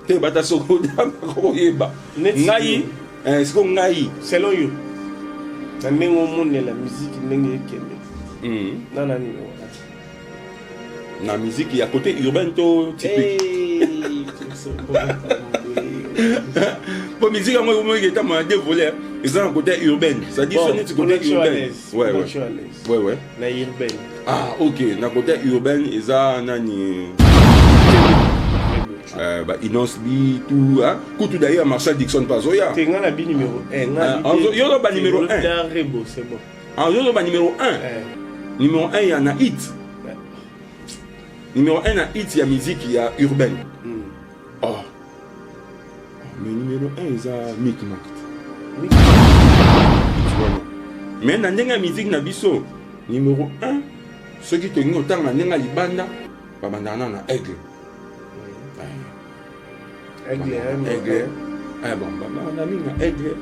te bata soko ko yeba ngai c'est comme ngai selon you na ndenge omone la musique ndenge ekende nana ni na musique ya côté urbain to typique pour musique moi moi qui est à dévoiler ils sont côté urbain ça dit sonner du côté urbain ouais na urbain ah OK na côté urbain ils a nani bah Inosbi tout hein tout d'ailleurs Marshall Dixon Pazoya c'est nga na bi numéro 1 yo ba numéro 1 c'est bon ah yo ba numéro 1 numéro 1 il y en a hit numéro 1 na hit il y a musique il y a urbaine oh mais numéro 1 ils a Micmac mais na ndenga musique na biso numéro 1 ceux qui te ngont tant na ndenga libanda ba bandana na aigle aigle ah bon on a mis na aigle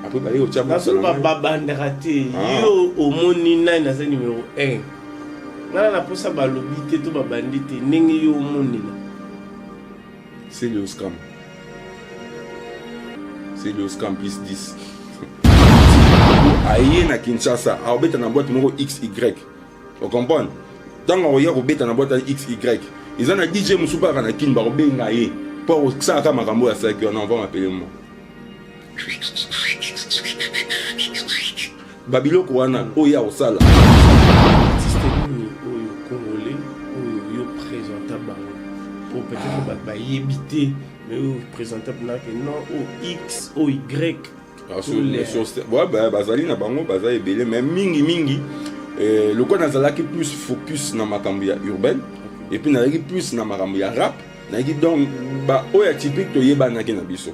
après ba yo tchamba ça ba bandera te yo omoni na na numéro 1 ngana na posa ba lobité to ba bandité ndenge yo omoni na c'est le scam plus 10 aye na Kinshasa a obeta na boîte numéro XY on comprend tant on y a obeta na boîte XY ils ont un DJ musupa na kin ba obenga ye pour ça ka makambo ya 5 on va m'appeler moi Babilo Kouana oya osala système oyo congolais oyo présentable pour peut-être ba yebité mais oyo présentable na que non o X o Y ouais bah bazali na bango bazali belé mais mingi le quoi nazalaki plus focus na makambo ya urbaine et puis nazalaki plus na makambo ya rap nazalaki donc ba oya typique to yebanaki na biso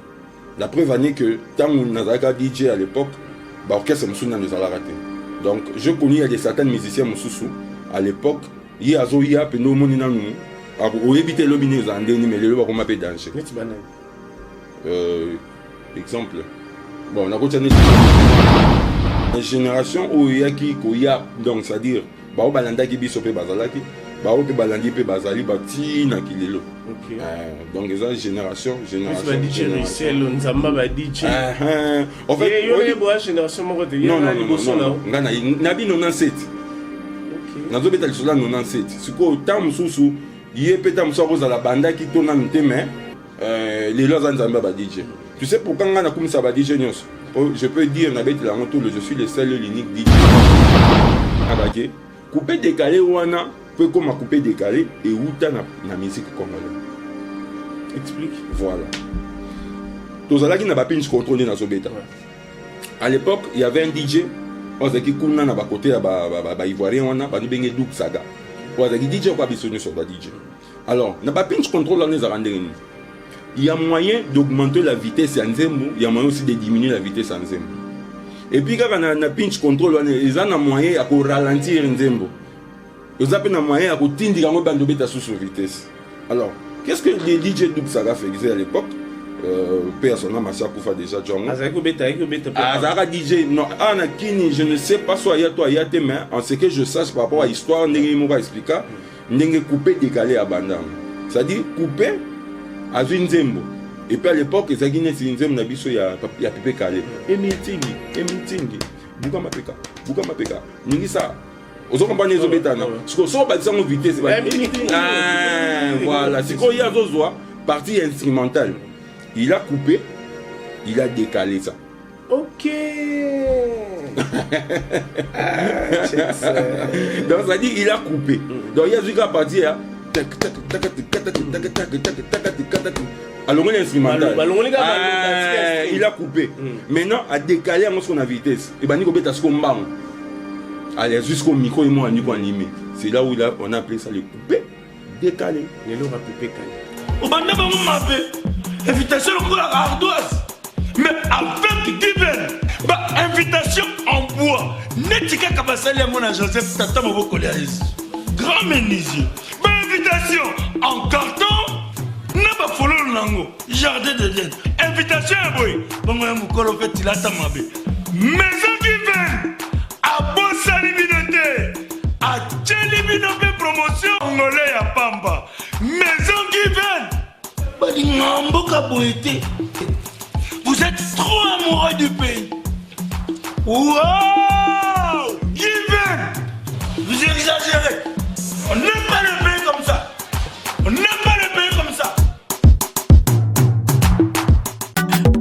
la preuve année que tant nazalaka DJ à l'époque bah orchestre musuna nous a raté donc je connais des certains musiciens mususu à l'époque yi azo ya pe no moni nanu o éviter le bine za ndeni mais le ba ko mape danger exemple bon on a continué la génération où il y a qui koya donc c'est à dire ba o balanda ki biso pe bazalaki ba o pe balandi pe bazali ba ti na kilelo OK donc les génération ba DJ Rissel nzamba ba DJ en fait yo les bois génération mo côté non ngana na bi 97 OK nazo beta lisula 97 siko tam susu yé peta musa ko za la banda ki tona mteme les lois nzamba ba DJ tu sais pourquoi ngana kumisa ba DJ nyos je peux dire na beta la moto je suis le seul l'unique DJ abake couper décalé wana peut comme couper décalé et outa na musique congolaise explique voilà tozalaki na ba pinch contrôlé na Zobeta à l'époque il y avait un DJ ozaki kuna na ba côté ya ba ivoirien wana ba benge Douk Saga ozaki DJ kwa bisonyo sur ba DJ alors na ba pinch contrôle on les a rendu il y a moyen d'augmenter la vitesse en Nzembo il y a moyen aussi de diminuer la vitesse en Nzembo et puis quand on a pinch contrôle on ils ont un moyen à ralentir Nzembo ils ont un moyen à tindika ngo bando beta sous vitesse alors qu'est-ce que les DJ Douk Saga faisaient à l'époque personne n'a marché à Koufa déjà Django Azara DJ non Anakini je ne sais pas soit il y a toi il y a tes mains en ce que je sache par rapport à l'histoire n'engue moi expliquer n'engue couper décalé à bandam c'est-à-dire couper à une Nzembo et puis à l'époque ils avaient une Nzembo na biso ya pipé calé et meeting buka mapeka ningi ça aux compagnies Zobeta non ce que so ba sans vitesse voilà c'est quoi il y a zozoa partie instrumentale il a coupé il a décalé ça OK donc ça dit il a coupé donc il y a jusqu'à partir alors l'instrumental il a coupé maintenant à décaler à son vitesse et ben ni kobeta ce qu'on bang aller jusqu'au micro et moi ni quoi animé c'est là où on a appelé ça le coupé décalé les lots coupé calé au bande ba m'appelle invitation pour la ardoise mais avec Given bah invitation en bois netika kabasali mon Joseph tata moboko grand menuisier bah invitation en carton na ba follow nango jardin de Dieu invitation boy bongo ya mukolo fait tilata mabe maison Given a bossa libinote a tchelibino pe promotion ngolé ya pamba maison Given Vous êtes trop amoureux du pays. Wow! Given! Vous exagérez. On n'aime pas le pays comme ça. On n'aime pas le pays comme ça.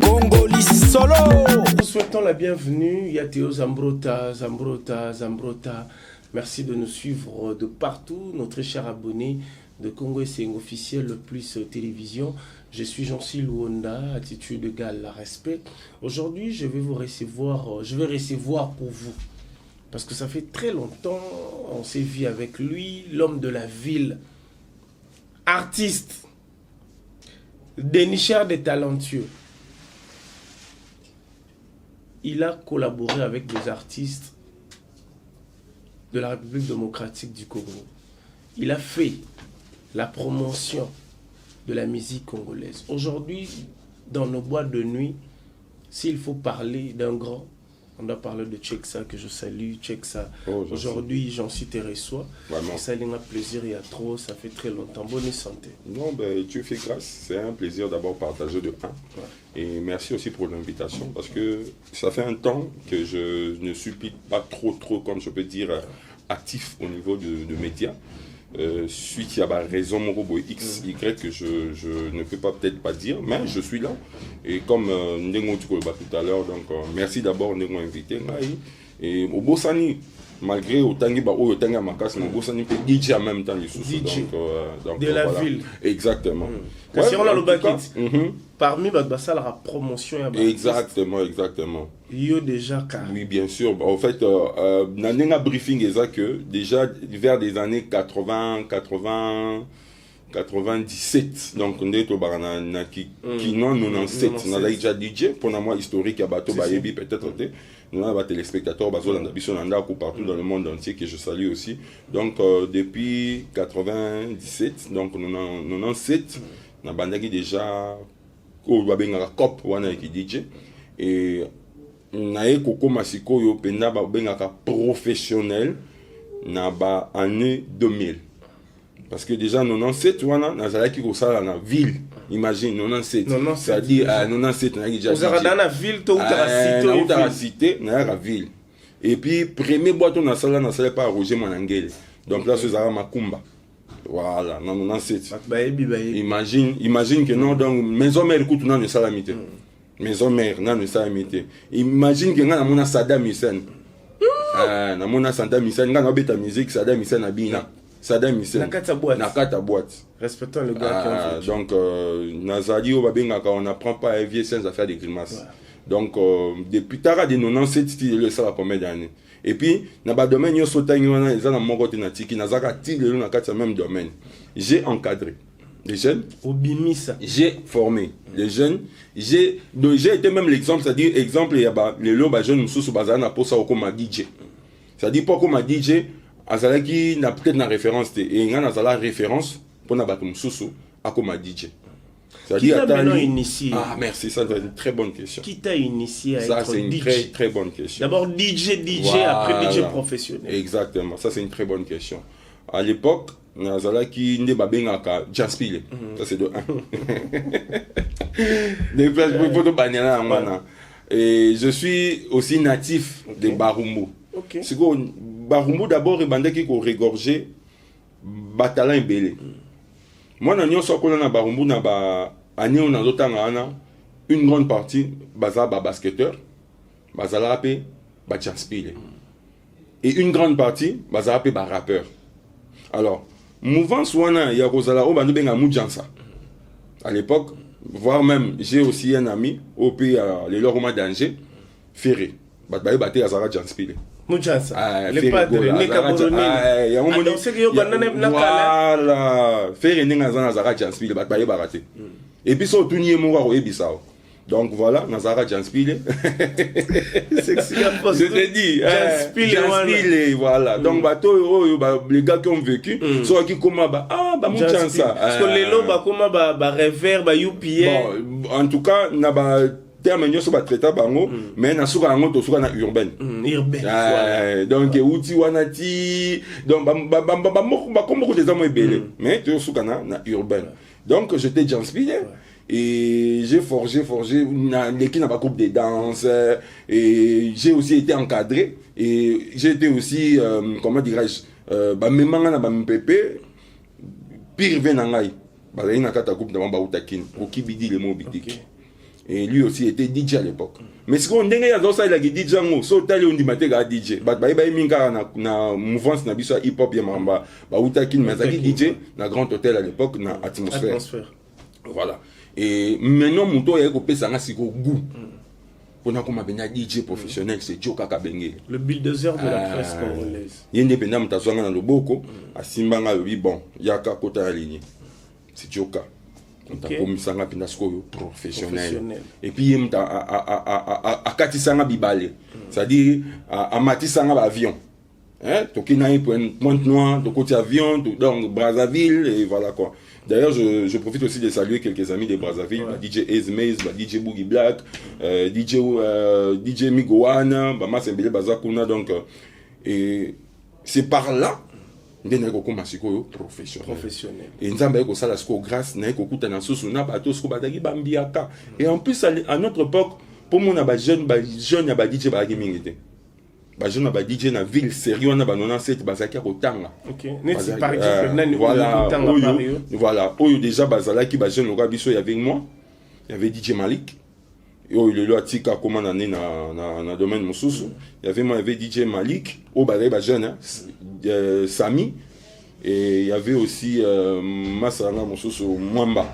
Congolais solo. Nous souhaitons la bienvenue. Yateo Zambrota. Merci de nous suivre de partout, nos très chers abonnés de Congo SCN officiel le plus télévision. Je suis Jean-Cy Luonda, attitude égale à respect. Aujourd'hui, je vais recevoir pour vous. Parce que ça fait très longtemps, on s'est vu avec lui, l'homme de la ville, artiste, dénicheur des talentueux. Il a collaboré avec des artistes de la République démocratique du Congo. Il a fait la promotion de la musique congolaise. Aujourd'hui, dans nos boîtes de nuit, s'il faut parler d'un grand, on doit parler de Tcheksa, que je salue. Tcheksa, aujourd'hui, j'en suis te reçois. Vraiment. Ça a un plaisir, il y a trop, ça fait très longtemps. Bonne santé. Non, ben, tu fais grâce. C'est un plaisir d'abord partager de un. Ouais. Et merci aussi pour l'invitation, parce que ça fait un temps que je ne suis pas trop, comme je peux dire, actif au niveau de médias. Suite à la raison X, Y que je ne peux peut-être pas dire, mais je suis là. Et comme Nengo tu tout à l'heure, donc merci d'abord de m'inviter. Et au Bossani, malgré autant que Makas, au Bossani peut DJ en même temps les sous. Donc de la ville. Exactement. Si on a le baquet, parmi la promotion. Exactement. Yo déjà car. Oui, bien sûr. En fait, dans un briefing exact que déjà vers des années 97, donc on est au barana qui non 97, on a déjà DJ pour moi historique à bateau bayebi peut-être nous avons des téléspectateurs partout dans le monde entier que je salue aussi. Donc depuis 97, donc on a 97, on a bandagi déjà au babengaka cop wana qui DJ et nae koko masiko yo penda ba bengaka professionnel na ba année 2000 parce que déjà 97 wana nazalaki ko sala na ville, imagine 97 c'est-à-dire 97 na déjà vous avez dans la ville to ou cité na la ville et puis premier boîte on a sala pas Roger Manangele donc là c'est Zara Makumba. Voilà, non 97. Imagine que non donc maison mère écoute non ne salamité. Maison mère non ne salamité. Imagine que ngana mona Saddam Hussein. Na mona Saddam Hussein ngana beta musique Saddam Hussein abina. Saddam Hussein. Na kata boîte. Respectons le gars qui donc Nazali au babengaka on n'apprend pas à vivre sans faire des grimaces. Ouais. Donc depuis tard de 97 style ça la combien d'années. Et puis na ba domaine yo sotani wana eza na moko te na tiki nazaka ti lelo na kati même domaine. J'ai encadré les jeunes, j'ai formé les jeunes, j'ai été même l'exemple, c'est-à-dire exemple il y a les loba jeunes mususu bazana pour ça comme DJ. C'est-à-dire pour comme DJ azalaki na peut-être na référence te et ngana azala référence pour na bato mususu a comme DJ. Qui t'a maintenant initié? Ah merci, ça c'est une très bonne question. Qui t'a initié à ça, être DJ? Ça c'est une très bonne question. D'abord DJ, voilà. Après DJ professionnel. Exactement, ça c'est une très bonne question. À l'époque, nazalaki nde babengaka Jaspile. Ça c'est de 1. Des places pour photo banyana ngwana. Et je suis aussi natif de Barumbu. OK. C'est quoi Barumbu d'abord ebandaki ko regorger batala ebele. Moi na nyonso ko na Barumbu na ba année on a d'autant une grande partie baza ba basketteur bazala pe ba Jaspile. Et une grande partie baza pe ba rappeur. Alors mouvance wana ya kozala o bandu benga mujansa à l'époque, voire même j'ai aussi un ami au pays les loroma danger ferré bat baté azara Jaspile mujansa les padres les camerounais ya ngomoni voilà ferré ninga azara Jaspile bat baye baraté et puis so tuniye moko ko ebisao. Donc voilà, Nazara Jaspile. C'est que je te dis, Jaspile, voilà. Donc bateau, les gars qui ont vécu, soit qui comment Jaspile. Parce que les lots, comment revers, UPA. Bon, en tout cas, terme nyonso batraita bango mais na suka yango tosuka na urbaine donc euti wana ti donc bakombo des amo ebele mais tosuka na urbaine donc j'étais Janspiller et j'ai forgé l'équipe dans ma groupe de danse et j'ai aussi été encadré et j'ai été aussi comment dirais-je memanga na bampepe pire venangai bazali na kata groupe na bautakine okibidi le mot bitiki et lui aussi était DJ à l'époque mais ce qu'on ndenge ya zosa il a DJ ngo so tali on dimate ga DJ ba minga na mouvance na biso hip hop ya mamba bautakine mais azali DJ na Grand Hôtel à l'époque na atmosphère voilà et maintenant muto ya ko pesa nga siko goût pour na koma bena DJ professionnel c'est Joka Kabengele le bulldozer de la presse congolaise yende penda mutazwanga na loboko asimbanga lobi bon yaka kota ya ligne c'est Joka ntakomisanga penda siko professionnel et puis yemta akatisanga bibale c'est-à-dire amatisanga ba avion hein tokina Pointe Noire to côté avion donc Brazzaville et voilà quoi. D'ailleurs, je profite aussi de saluer quelques amis de Brazzaville, DJ Ezmez, DJ Boogie Black, DJ Migoana, Bama Sembele Bazakuna, donc et c'est par là ndena ko koma siko professionnel. Et nzamba ko sala siko grâce na ko kuta na susu na bato siko badagi bambiaka. Et en plus à notre époque, pour mon ba jeune ya ba DJ ba gaming jeune ba DJ na ville sérieux na ba 97 bazaki kotanga. OK. Neti par exemple nani kotanga voilà, oyo déjà bazalaki ba jeune loka biso avec moi. Il y avait DJ Malik. Yo il est là tika comment na na domaine mususu. Il y avait moi il y avait DJ Malik, o ba jeune Sami et il y avait aussi Masanga mususu Mwamba.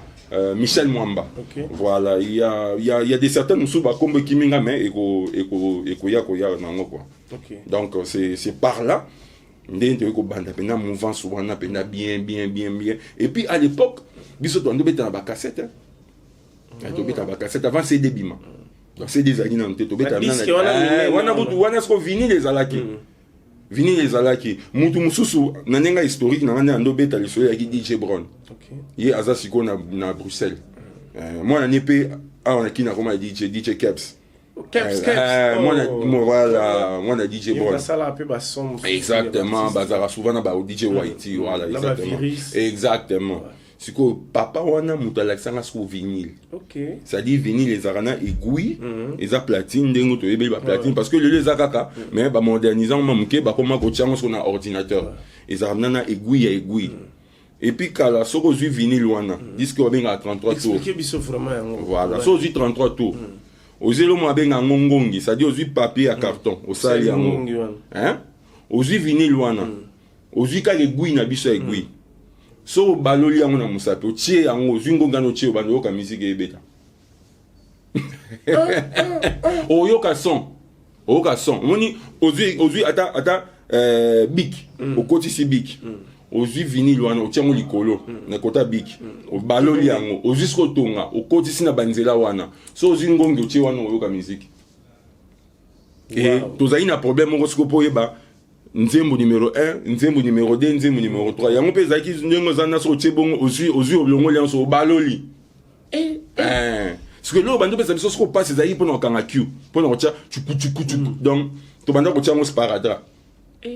Michel Mwamba. Okay. Voilà, il y a des certains mususu ba kombe kiminga mais eko ya nango quoi. Okay. Donc c'est par là ndenge ko banda pena mouvance wana pena bien et puis à l'époque biso to ndobeta na ba cassette to beta ba cassette avant CD bima donc c'est des années nanté to beta na wana sko vinyle les alaki vinyle les alaki mutu mususu na nenga historique na ngana ndobeta le soleil avec DJ Brown. OK. Ye azasiko na Bruxelles. Moi na nepe on a qui na comme DJ Caps. Moi na DJ Brown. Exactement, bazara souvent na ba DJ Whitey voilà exactement. Exactement. Siko papa wana mutu alaksanga siko vinyle. OK. Ça dit vinyle les arana aiguille, les a platine ndengo to yebe ba platine parce que les akaka mais ba modernisant mamuke ba koma ko tiango sur na ordinateur. Les arana na aiguille. Et puis quand la soko zu vinyle wana, disque o benga 33 tours. Expliquez biso vraiment. Voilà, so zu 33 tours. Ozelo mo benga ngongongi, ça dit ozu papier à carton, au sali yango. Hein? Ozu vinyle wana. Ozu ka aiguille na biso aiguille. So baloli yango na musape, o tie yango ozu ngonga no tie bando ka musique ebeta. Oyoka son. Moni ozu ata bic, au côté si bic. Ozu vinyle wana o tiango likolo na kota bic. O baloli yango, ozu sko tonga, o côté si na banzela wana. So ozu ngongi o tie wana oyoka musique. Et tozali na problème ngo sko poyeba. Nzembo numéro 1, nzembo numéro 2, nzembo numéro 3. Yango pe zaki ndengo zana so tshebongo ozu oblongo lianso o baloli. Parce que là bando pe zabiso so passe zaki pona kanga Q, pona otia chuku. Donc to banda ko tia mo sparadrap.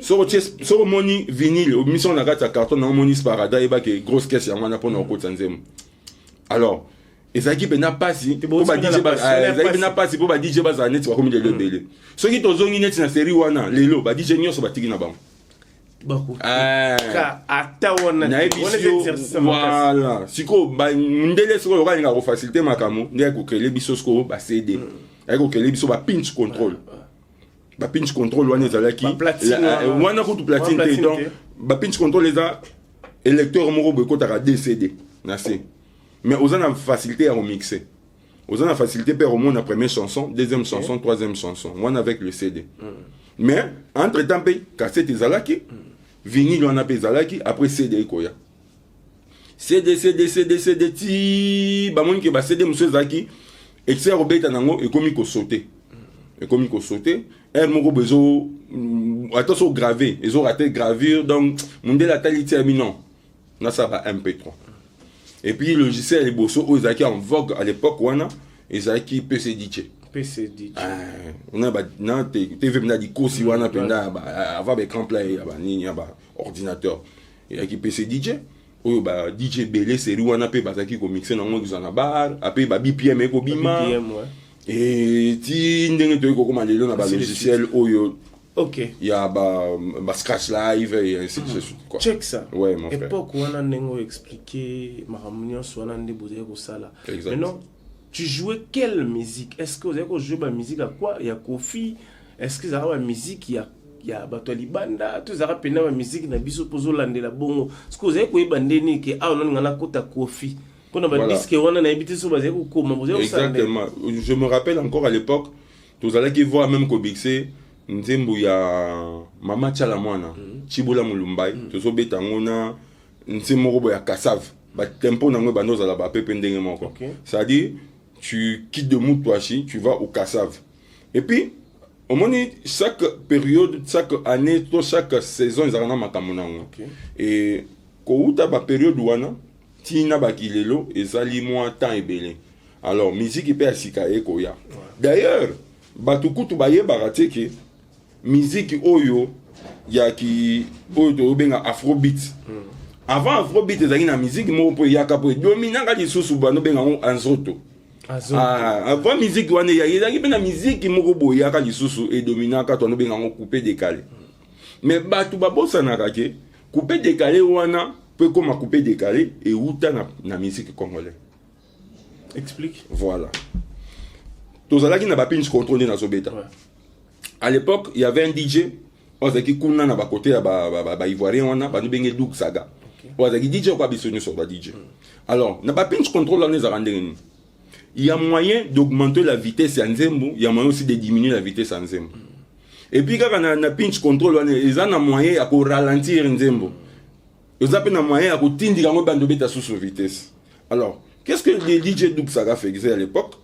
So moni vinyle, au mission na gata carton na moni sparadrap e ba ke grosse caisse yango na pona ko tsanzemo. Alors ezaki bena pasi po ba DJ ba ezaki bena pasi po ba DJ ba za net ba komi de lebele soki tozongi net na série wana lelo ba DJ nyonso batiki na bango bako ka ata wana voilà siko ba ndele siko loka nga ko faciliter makamo ndeko ko kele biso siko ba CD ko kele biso ba pinch control wana ezalaki wana ko tu platine te donc ba pinch control eza électeur moko boy ko ta CD na C. Mais aux a facilité à remixer. Aux a facilité pour au moins la première chanson, deuxième chanson, troisième chanson. Moi avec le CD. Mais entre temps cassette ezalaki, vinyle on a ezalaki, après CD koya. CD ti ba moni ke ba CD monsieur zaki excès robeta nango et komi ko sauter. Elle moko bezo attention gravé, ils ont raté gravure donc monde la qualité a mis non. Na ça va MP3. Et puis le logiciel les bosso aux en vogue à l'époque wana ezalaki PC DJ. PC DJ. On a na TV na di kosi wana penda avant écran play ba nini ba ordinateur. Ezalaki PC DJ. Oyo ba DJ belé série wana pe bazaki ko mixer na ngo na bar, après ba BPM ko bima. BPM ouais. Et ti ndenge to ko commander na ba logiciel oyo. OK. Il y a ba scratch live et ainsi de suite quoi. Check ça. Ouais mon frère. Époque où on a nengo expliqué maramnion soit na ndeboze ko sala. Exact. Maintenant, tu jouais quelle musique? Est-ce que vous avez joué la musique à quoi? Il y a Kofi. Est-ce que vous avez la musique il y a Bato Libanda, tu as peine la musique na biso pozo lande la bongo. Est-ce que vous avez quoi bandeni que ah on a kota Kofi. Quand on a disque on a habité sur basé ko comment vous avez ça. Exactement. Je me rappelle encore à l'époque, tous allez qui voir même Kobixé, Nzembo ya Mama Tchala Mwana, Chibola Mulumbai, tous beta ngona Nzembo ya Kassav. Ba tempo nango ba noza la ba pepe ndenge moko. C'est-à-dire tu quittes de Moutouachi, tu vas au Kassav. Et puis au moins chaque période, chaque année, chaque saison ils ont makambo nango. Et ko uta ba période wana tina ba kilelo ezali moi temps ebele. Alors musique pe asika ekoya. D'ailleurs, batukutu baye barate ke musique oyo ya ki oyo benga afrobeat. Avant afrobeat ezali na musique mo po yaka po dominanga lisusu bano benga anzoto. Avant musique wana ya ezali na musique moko boyaka lisusu et dominaka to no benga coupé décalé. Mais batu babosa na kake coupé décalé wana peut comme coupé décalé et uta na musique congolais. Explique. Voilà. Tozalaki na ba pinch contrôlé na Zobeta. À l'époque, il y avait un DJ, ozaki kuna na ba côté ba ivoirien wana, ba nubenge Doug Saga. Ozaki DJ kwa bisoni sur ba DJ. Alors, na ba pinch contrôle on les a rendu. Il y a moyen d'augmenter la vitesse en Nzembo, il y a moyen aussi de diminuer la vitesse en Nzembo. Et puis quand on a pinch contrôle on ils ont moyen à ralentir Nzembo. Ils ont un moyen à tindre ngo bando beta sous vitesse. Alors, qu'est-ce que les DJ Doug Saga faisaient à l'époque?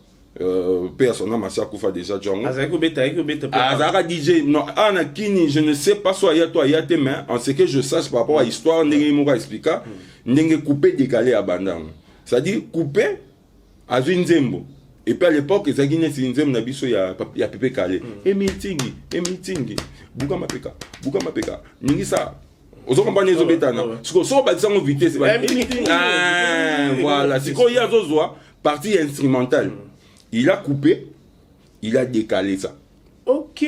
Personne n'a marché à Koufa déjà Django. Azara DJ, non, Anakini, je ne sais pas soit y a toi, y a tes mains, en ce que je sache par rapport à l'histoire, n'est-ce pas expliqué, n'est-ce coupé, décalé à Bandam. C'est-à-dire coupé à Zinzembo. Et puis à l'époque, les Aguinés, Zinzembo, Nabiso, il y a Pépé Calé. Et meeting, Bouga Mapeka, Ningisa. Vous comprenez les obétana. Ce qu'on soit bâti en vitesse, voilà. C'est quoi il y a Zozoa, partie instrumentale. Il a coupé, il a décalé ça. Ok.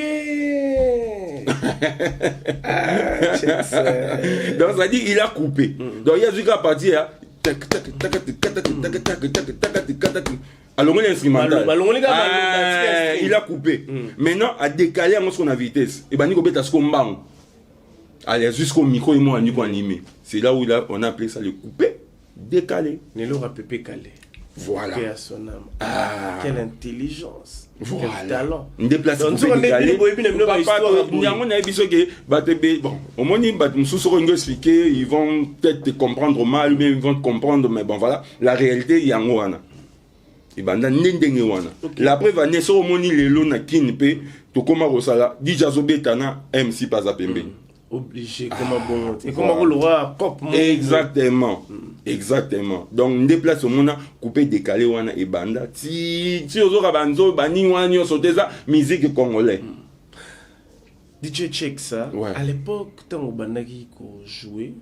Donc ça dit il a coupé. Donc il y a jusqu'à partir alors l'instrumental. Il a coupé. Maintenant à décaler à ce qu'on a vitesse. Et ben ni beta ce qu'on bang. Allez jusqu'au micro et moi on animé. C'est là où on a appelé ça le coupé, décalé. Nelo a pépé calé. Voilà. Quelle intelligence. Voilà. Quel talent. On déplace bon, au moins ils vont peut-être te comprendre mal, mais ils vont te comprendre, mais bon voilà, la réalité il y a un la preuve est que au moins les lots na kinpe to koma rosala DJ Zobetana MC Pazapembe. Obligé comme un bon et comme un roi cop. Exactement. Exactement. Donc on déplace au monde coupé décalé wana et banda si ozora banzo bani wana soteza musique congolais. DJ check ça. Ouais. À l'époque tant au bandaki ko jouer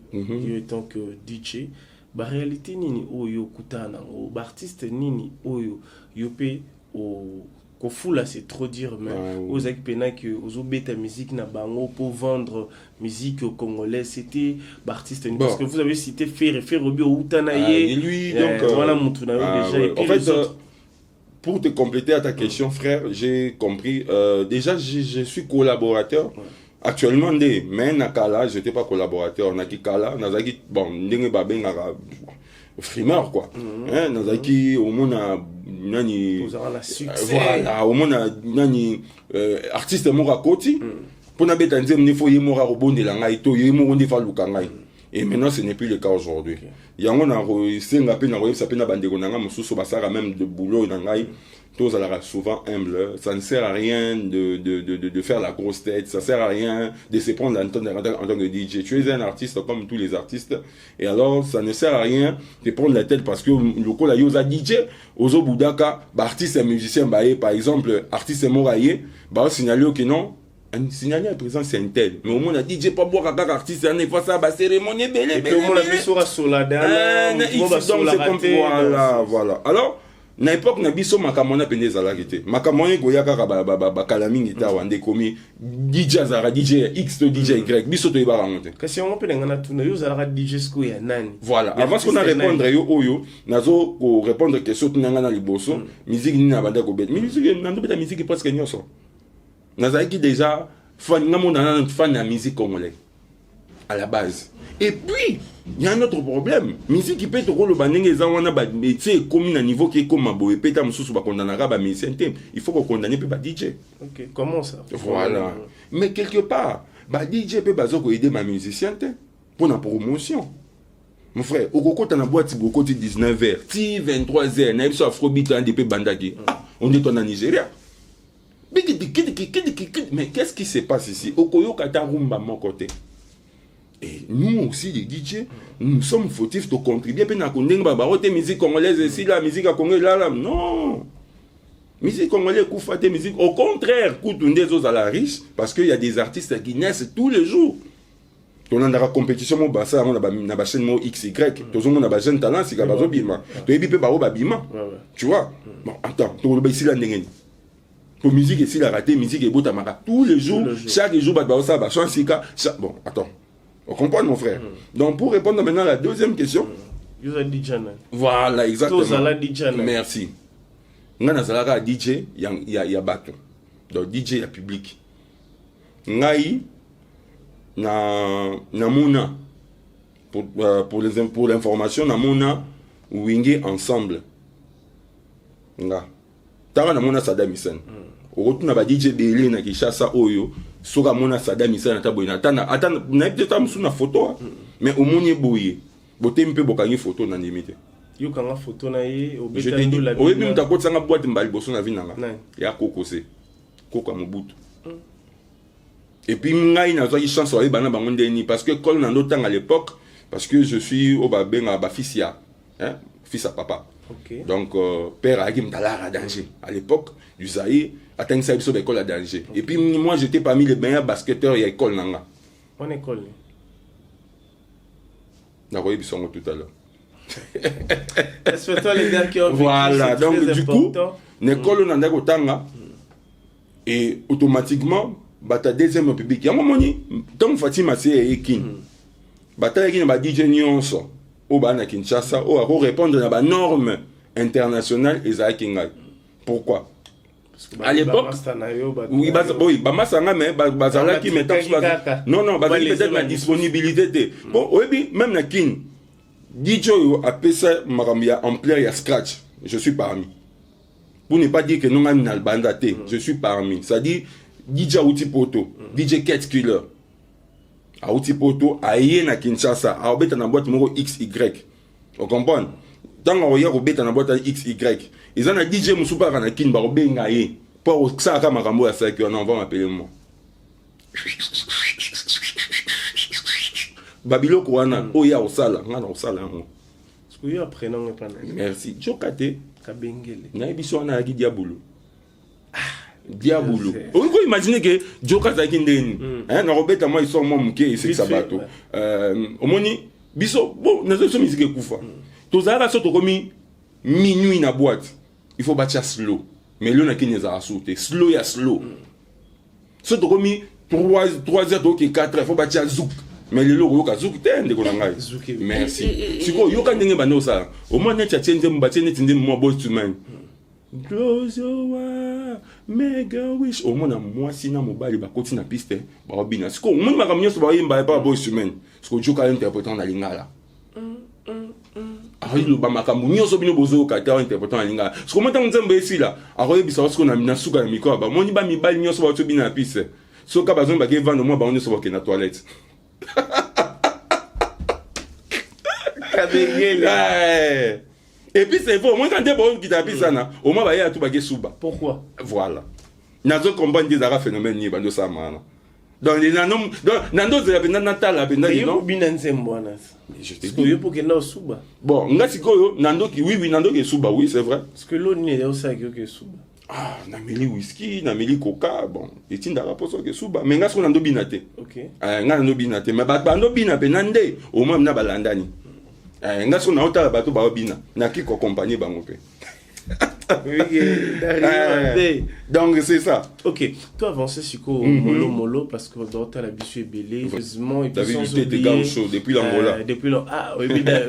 tant que DJ ba réalité nini oyo kutana o artiste nini oyo yopé au Kofula c'est trop dire mais aux acpena que aux bêta musique na bango pour vendre musique au congolais c'était artiste parce que vous avez cité Ferrobi ou Tanaye lui donc voilà mon tour déjà en fait pour te compléter à ta question frère j'ai compris déjà je suis collaborateur actuellement mais nakala j'étais pas collaborateur nakikala nazaki bon ndenge babenga frimeur quoi hein nazaki au monde nani voilà au monde nani artiste moko koti pona beta nzem ni fo yemora robondela ngai to yemo ndi fa luka ngai Et maintenant, ce n'est plus le cas aujourd'hui. Il y a un même de boulot, tous souvent humble. Ça ne sert à rien de faire la grosse tête, ça ne sert à rien de se prendre en tant que DJ. Tu es un artiste comme tous les artistes, et alors ça ne sert à rien de prendre la tête parce que le coup là, il y a DJ, Ozo Boudaka, artiste et musicien, par exemple, artiste et moraillé, signaler que non. Signaler à présent c'est un tel, mais au moins la DJ pas boire avec artiste, il faut ça, cérémonie, et puis au moins la vie sera sur la dernière, voilà. Alors, na époque na biso makamona pende zalaki te makamona goyaka ba kalamingi ta wande komi DJ Zara DJ X to DJ Y biso to ibara monte kasi on peut ngana tuna yo Zara DJ sko ya nani. Voilà, avant qu'on a répondre yo oyo nazo ko répondre question tunanga na liboso musique ni na banda ko bet musique na ndo beta musique presque nyoso nazaki déjà fan ngamona na fan na musique congolaise à la base. Et puis, il y a un autre problème. Musique qui peut être le banning et zawana ba c'est comme un niveau qui est comme un et péta mususu ba condamnera ba musicien. Il faut qu'on condamne pas DJ. OK, comment ça? Voilà. Mais quelque part, ba DJ peut bazo ko aider ma musicien pour la promotion. Mon frère, au coco t'as boîte beaucoup 19h, ti 23h, na so afrobeat en DP bandaki. On est en Nigeria. Mais qu'est-ce qui se passe ici? Okoyo kata rumba mon côté. Et nous aussi, les DJ, nous sommes fautifs de contribuer. Puis, nous avons des musique congolaise ici, la musique congolaise là. Non. Musique congolaise, musique. Au contraire, des autres à la riche, parce qu'il y a des artistes qui naissent tous les jours. On a une compétition, on a une chaîne XY. Tout le monde a un jeune talent, c'est qu'il y a un bima. Tu vois? Bon, attends, tu vois ici la ndengeni. Pour musique ici, la raté, musique et botamara. Tous les jours, chaque jour, bon, attends. On comprend, mon frère. Donc, pour répondre maintenant à la deuxième question. Voilà, exactement. Merci. Nous avons DJ, il y a bateau. Donc, DJ, il y a public. Ngai, na mouna. Pour l'information, na mouna, Wingé ensemble. Nga. Tara na mouna Saddam Hussein. Au retour, na DJ Belé na Kishasa Oyo. Soka mona Saddam Hussein ta boyina atana na peut-être musu na photo mais au moni boye bote mpe bokangi photo na limite yo kanga photo na ye au beta ndo la o ebi mutako tsanga boîte mbali boso na vinanga ya kokose koka mobutu et puis ngai na zo chance wa bana bango ndeni parce que kol na ndotanga à l'époque parce que je suis au babenga ba fils ya fils à papa. Okay. Donc père a dit à danger à l'époque du Zaïre atteint ça sur l'école à danger. Okay. Et puis moi j'étais parmi les meilleurs basketteurs à l'école nanga. En école. D'accord, ils sont tout à l'heure. Respectons les gars qui ont vécu. Voilà, donc du coup, l'école nanga kotanga et automatiquement bata deuxième public. Ya momoni tant Fatima c'est ekin. Bata ekin ba DJ nyonso. Au Bana Kinshasa, au répondre à la norme internationale et Zakinga. Pourquoi? À l'époque, oui, mais Bazalaki met non, peut-être la disponibilité. Bon, oui, même la Kin, DJ a payé Marambia en plein, il y a scratch. Je suis parmi. Pour ne pas dire que nous avons une albandate, je suis parmi. Ça dit DJ Autipoto, DJ Cat Killer. A Utipoto, a na Kinshasa, a obéta na boîte numéro XY. On comprend? Dans la obéta na boîte XY. Ils ont un DJ Moussoupa Ranakin, Barobé Ngaye. Pour ça, à Marambo à 5 heures, on va m'appeler moi. Babilo Kouana, Oya Osala, Nana Osala. Est-ce que vous apprenez pas? Merci. Jokate. Kabengele. Naïbiso na Agi Diabolo. Diabolo. On peut imaginer que Joka Zakindeni, na Robeta moi ils sont mon muké c'est sabato. Omoni biso bon na zo musique kufa. Tozara soto komi minuit na boîte. Il faut bâtir slow. Mais là na kineza sauter. Slow ya slow. Soto komi 3 heures donc 4 il faut bâtir zouk. Mais le logo ka zouk tende ko ngai. Merci. Siko yoka ndenge bano ça. Au moins net ya tiende mbati net ndenge mo boss to man. Close your eyes, make a wish. Au moins, moi, si na mobile, ba continue na piste, ba obina. Siko, au moins, ma camion se ba yimba pas boy humain. Siko, tu ka interprétant na lingala. Ah, il ba makambu nyoso bino bozo ka ta interprétant na lingala. Siko, moi, tant nzembe ici là. Aroye bisa siko na suka na miko ba. Moni ba mi bal nyoso ba tu bina na piste. Siko ka bazon ba ke vendre moi ba on so ba ke na toilette. Ouais. Et puis c'est vrai, moi quand tu es bon qui t'appuie ça, au moins il y a tout bagé souba. Pourquoi? Voilà. Nazo comprendre des arabes phénomènes ni bando ça mana. Donc les nanom nando de la benda natala benda non. Je te dis pour que non souba. bon, ngasi koyo nando ki oui nando ki souba oui, c'est vrai. Parce que l'eau n'est pas ça que souba. Ah, na meli whisky, na meli coca, bon, et tinda raposo ke souba, mais ngas ko nando binate. OK. Nando binate, mais bando bina penande au moins na balandani. Ngas ko na ota bato ba bina, na ki ko compagnie bango pe. Donc c'est ça. Ok, toi avancé sur quoi mollo parce que dans ta l'habitude est belé, heureusement et puis sans oublier gars chaud depuis l'Angola. Depuis l'Angola. Ah oui bien.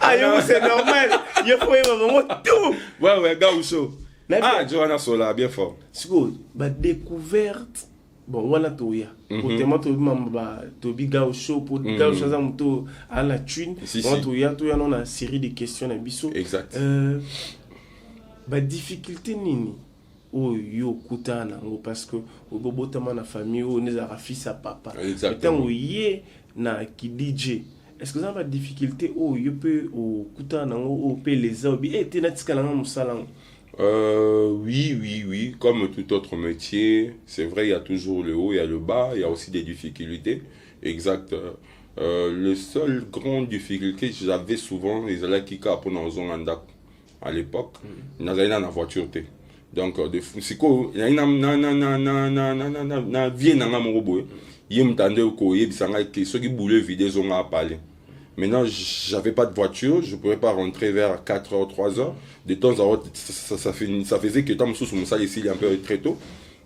Ah c'est normal. Il faut vraiment tout. Ouais gars chaud. Ah Johanna Sola bien fort. C'est quoi? Bah découverte. Bon voilà toya. Pour tellement to mamba to biga show pour gars chaud ça moto à la thune. On toya on a une série de questions na biso. Exact. Ba difficulté nini oyo kutana parce que obotama na famille o nezara fils à papa. Exactement. Yé na ki DJ. Est-ce que ça va difficulté oyo peut o kutana o peut les obi et tenatika na musala? Oui, comme tout autre métier, c'est vrai, il y a toujours le haut, il y a le bas, il y a aussi des difficultés. Exact. Le seul grande difficulté que j'avais souvent, les allants qui capent dans un à l'époque, n'avaient pas la voiture. Donc, c'est quoi? Il y a une vie dans mon robot. Il y a une ceux qui voulaient vider ont à parler. Maintenant, j'avais pas de voiture, je pouvais pas rentrer vers 4h, 3h. De temps en temps, ça faisait que tant sous mon salle ici, il est un peu très tôt.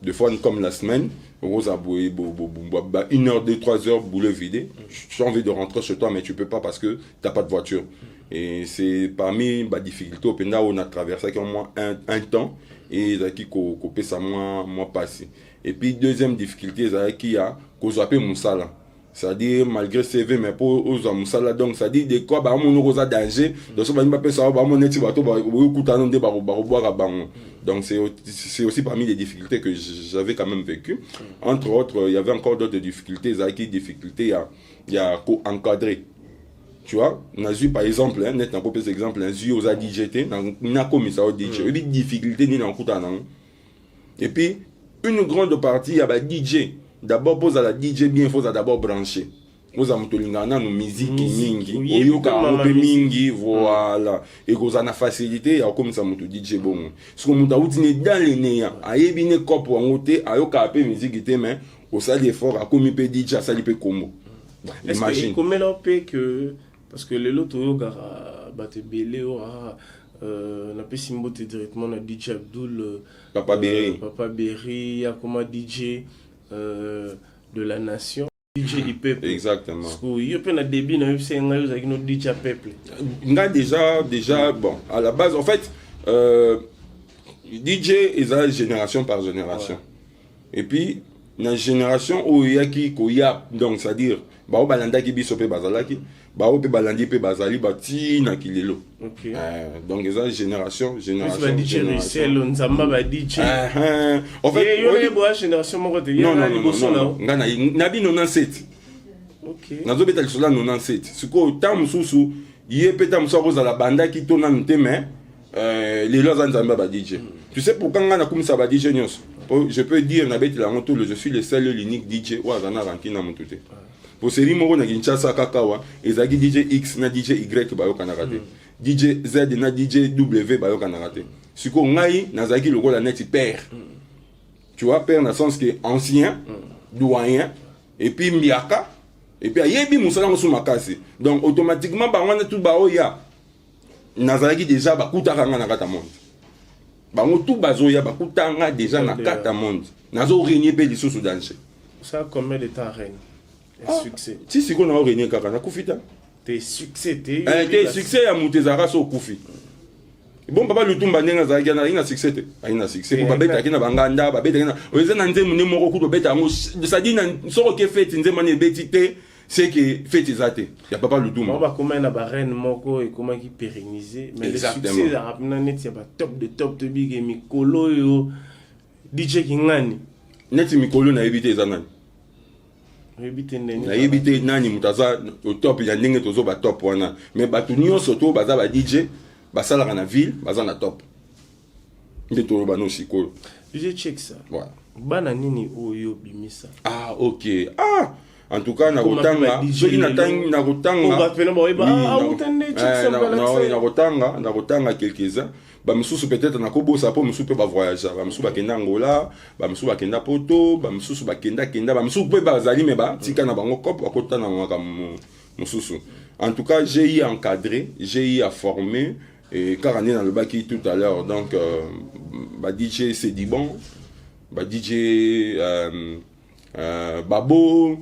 Des fois, comme la semaine, on a 1h, 2, 3h, boulot vidé. Tu as envie de rentrer chez toi, mais tu peux pas parce que t'as pas de voiture. Et c'est parmi les difficultés, on a traversé au moins un temps, et qui coupé ça moins passé. Et puis, deuxième difficulté, c'est qu'il y a, qu'on s'appelle mon salle. C'est-à-dire malgré CV mais pour aux amusala donc c'est-à-dire des quoi bah on a danger donc ça va pas penser ça va on est bateau bah écoutant des boire donc c'est aussi parmi les difficultés que j'avais quand même vécu. Entre autres il y avait encore d'autres difficultés il y a encadrer, tu vois. On a vu par exemple net un peu exemple un zu aux DJT na comme ça au DJ et puis difficulté ni en coutana. Et puis une grande partie il y a bah DJ. D'abord, pose à la DJ bien, il faut d'abord brancher. Vous avez nos musique mingi, mingi, voilà. Et vous avez la facilité, comme ça, mon DJ bon. Ce que vous avez dans les néants, aïe bien cop ou angoté, aïe capé musique mais au salle d'effort, à comme il peut DJ, à salle peut combo. Imagine. Comment on peut que parce que les lots au batte belé on a pu s'imboter directement na DJ Abdul, Papa Berry. Papa Berry, a comme DJ de la nation, DJ du peuple. Exactement. Parce que il y a plein de débit dans le FC avec notre DJ peuple. On a déjà bon à la base en fait DJ est génération par génération. Ouais. Et puis dans génération où il y a qui donc c'est à dire ba balanda qui biso pe bazalaki ba pe balandi pe bazali bati na kilelo. OK. Donc les génération c'est pas DJ Rissel nzamba ba DJ. En fait il y a une génération mo côté non ngana nabi 97. OK. Nazo beta le sola 97. Siko tam susu yé peta mso za la banda qui tona nteme les lois nzamba ba DJ. Tu sais pourquoi ngana comme ça ba DJ nyos? Je peux dire je suis le seul l'unique DJ ou azana rankina mutute. Pour série moko na Kinshasa kakawa ezaki DJ X na DJ Y ba yoka na raté. DJ Z na DJ W ba yoka na raté. Siko ngai nazaki lokola net père. Tu vois père dans le sens que ancien, doyen et puis miaka et puis yebi musala musu makasi. Donc automatiquement ba wana tout ba oya nazaki déjà ba kutaka nga na kata monde. Bango tout bazoya ba kutanga déjà na kata monde. Nazo régner pe lisusu danger. Ça combien de temps règne? Succès. Si qu'on a régné kaka na kufita. Tes succès tes succès ya mutezara so kufi. Bon papa lutumba ndenga za yana ina succès te. Ina succès pour babeta kina banganda babeta kina. Oza na nzemu ne moko ku babeta ngo ça dit na soko ke fête nzema ne betite c'est que fête zate. Ya papa lutumba. On va comment na barène moko et comment qui pérenniser mais le succès za rapna net ya ba top de top de big et mikolo yo DJ Kingani. Net mikolo na éviter zanani. nayebi te nani moto aza au top ya ndenge tozo ba top wana mais bato nyonso to baza ba DJ basalaka na ville baza na top nde toloba no sikoyo DJ check ça voilà bana nini oyo bimisa ok en tout cas nakotanga soki nakotanga nakotanga quelques-uns bamisusu peut-être nakobosa po misusu mpe bavoyagea bamisusu bakenda Angola bamisusu bakenda Poto bamisusu bakenda bamisusu mpe bazali me batika na bango cop bakotana makambo mosusu. En tout cas j'ai eu encadré, j'ai eu à former et car on est dans le baki tout à l'heure donc DJ c'est dit bon DJ Babo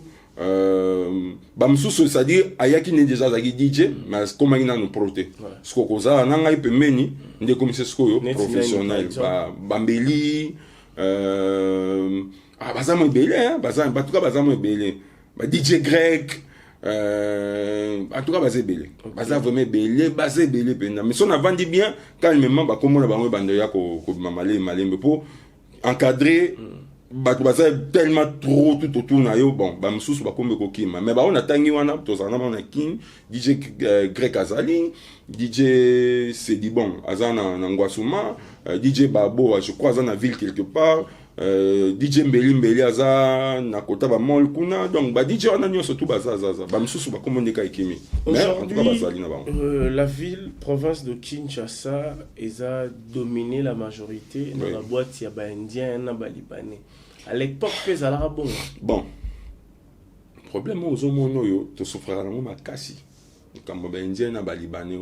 bamsusu c'est-à-dire ayaki ne déjà zaki DJ mais comment il nous proté ce que koza nanga ipemeni nde comme c'est ce que professionnel bambeli bazamo belé bazamo en tout cas bazamo belé DJ Greg en tout cas bazé belé bazamo vraiment belé bazé belé pena mais on a vendu bien calmement ba comme na bango bande ya ko malembe pour encadrer bato baza tellement trop tout autour na yo bon bamsusu bakombe kokima mais on atangi wana tozana na kin DJ Greg Azali DJ c'est dit bon azana na Ngwasuma DJ Babo je crois azana ville quelque part DJ Mbeli aza na kota ba mall kuna donc ba DJ wana nyo surtout baza bamsusu bakombe ka ikimi mais en tout cas bazali na bango la ville province de Kinshasa a dominé la majorité dans la boîte ya ba indien na ba libanais. À l'époque, c'est à bon. Bon. Problème aux hommes, tu souffres à la makasi. Comme les Indiens, les Libanais,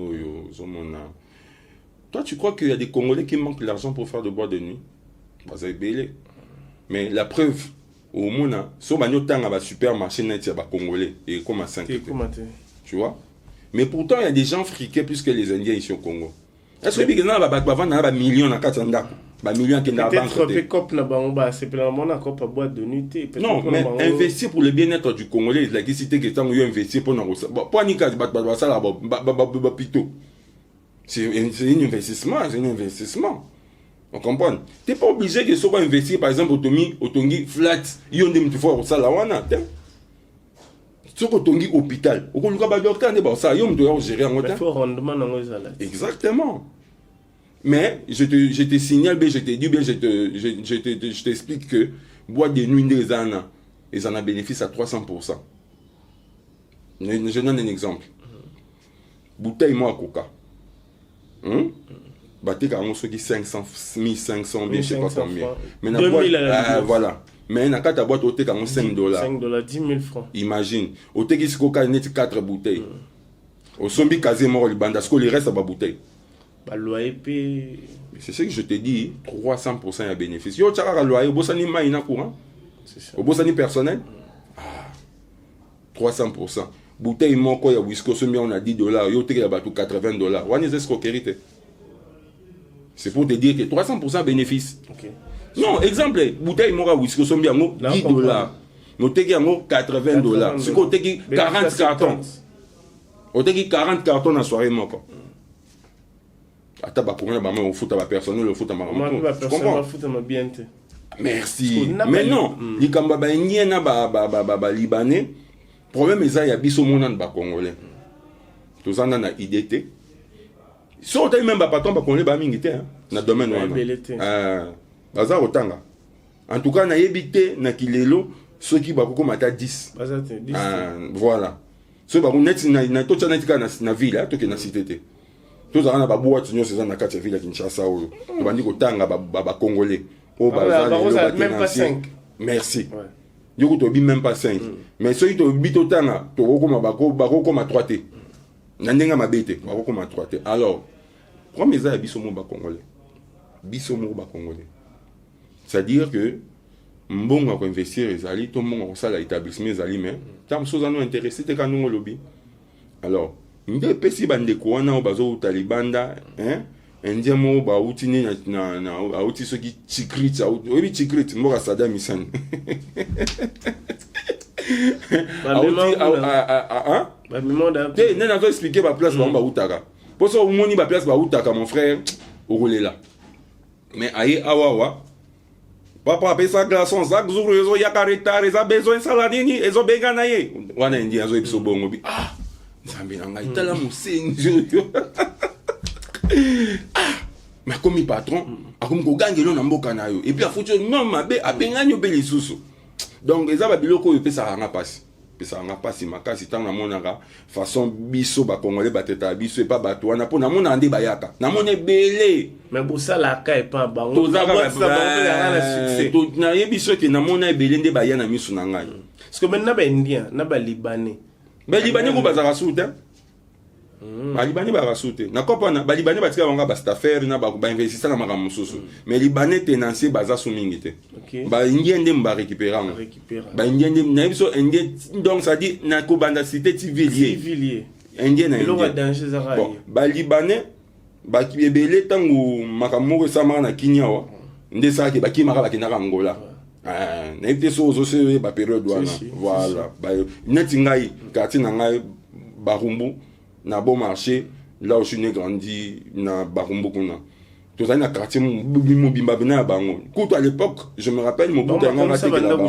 toi, tu crois qu'il y a des Congolais qui manquent l'argent pour faire de bois de nuit? Mais la preuve, au monde, si on a un supermarché net, il y a des Congolais et comme à 5. Tu vois? Mais pourtant, il y a des gens friqués plus que les Indiens ici au Congo. Est-ce que les gens ont millions à 400 peut-être na bango c'est pleinement na cop boîte de nuit non mais investir pour le bien-être du Congolais la cité que tant yo investir pour na pour ni ka ba sala ba pito c'est un investissement on comprend t'es pas obligé que soit investir par exemple otongi flat yo ndem tu faut sala wana ce que otongi hôpital okoluka ba docteur ne ba ça yo mto ya gérer en temps rendement na ngozala exactement. Mais je te signale, je te dis, je t'explique que boîte de nuit ils en ont bénéfice à 300%. Je donne un exemple. Bouteille moi coca. Bâti car on se dit 500, 1500, je sais pas combien. Mais la boîte, voilà. Mais na ta boîte au thé car on $5. $5, 10 000 francs. Imagine. Au thé qui se coca net 4 bouteilles. Au sombi quasiment le bande, parce que le reste à ma bouteille. C'est ce que je te dis, 300% de bénéfice. Yo tchara loyer, bosani maïna courant. Au bosani personnel. 300%. Bouteille moko ya whisky on a $10, yo te ya batou $80. One is escroquerie. C'est pour te dire que 300% de bénéfice. Okay. Non, exemple, bouteille moko whisky on yango $10. No te yango $80. Ce qu'on te 40 cartons. On te 40 cartons dans soirée moko. Attends, pour moi, au foot à personnel, le foot à ma merci. Mais non, les Cambabaniens, Libanais, problème est qu'il y a des Congolais. Tous en ont une idée. Si on a même pas patron, on est militaire dans le domaine. En tout cas, on a évité ceux qui ont 10. Voilà. Ceux qui ont na ville, qui na cité. Tous en a ba boîte nous c'est na quatre ville à Kinshasa ou to bandi ko tanga ba congolais o ba même pas 5 merci yo to bi même pas 5 mais ceux qui to bi to tanga to ko ma bako 3t na ndenga mabete bako ma 3t alors premier ça biso mo ba congolais c'est-à-dire que mbongo ko investir ezali to mbongo ça la établissement ezali mais tam so zano intéressé te kanungo lobby alors nde pesi bande ko wana bazo talibanda indien mo ba uti ni na uti so ki chikrit obi chikrit mboka Saddam Hussein ba mimonda te nena zo expliquer ba place ba utaka poso umoni ba place ba utaka mon frère okolela mais aye awawa papa apesa glaçon zac jour ezo yaka retard eza besoin esala nini ezobenga na ye wana indi azoyebisa bongo bi nzambe na ngai tala mosenzi oyo makomi patron akomi kogangelo na mboka na yo epuis afuti non mabe abengani yo mpe lisusu donc eza babiloko oyo epesaka nga mpasi makasi ntango namonaka façon biso bakongole batetaka biso epa bato wana mpo namonaka nde bayaka namona ebele mais bosalaka epa bango nayebi soki namona ebele nde baya na miso na ngai parce que maintenant baindien na balibanais ko bazaka su te balibane barasu te nakopana balibane batika bango bastaffaire na bainvestisa na makambo mosusu mais libanais tenancier baza su mingi te baindien nde barécupéra ngo baindien nde na biso indien donc ça dit na kobanda cité civilier indien na indien bon balibane bakibele tango makambo moko esamaka na kinyawa nde salaki bakimaka bakendaka Angola na yebi te so ozoseye bapériode wana voilà neti ngai quartier na ngai Barumbu na bon marché là où je suis né grandi na Barumbu kuna tous les quartier mobimba bina bango kuto à l'époque je me rappelle mon bout d'anga na teke la bango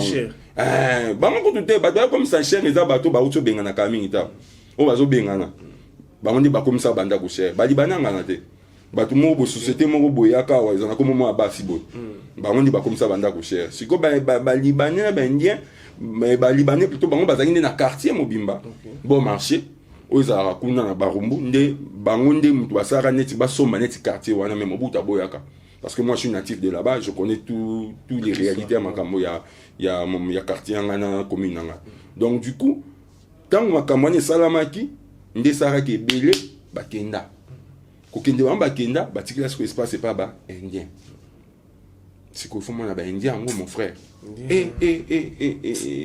bango kuto te bato comme ça cher eza bato ba uto benga na kamingi ta o bazo benga na bango ndi ba comme ça banda ko cher bali bananga na te bato mo bo société mo boyaka wa ezana comme mo abasi bo bango ndi ba comme ça banda ko cher siko ba libanais ba indien mais ba libanais plutôt bango bazangi na quartier mobimba bon marché ozara kuna na Barumbu nde bango nde mutu basara neti basomba neti quartier wana même obuta boyaka parce que moi je suis natif de là-bas je connais tous les réalités makambo ya quartier ngana commune nga donc du coup tant makambo ne salamaki nde sara ke belé bakenda kokende wa bakenda batikila ce espace pas ba indien c'est qu'il faut mon indien mon frère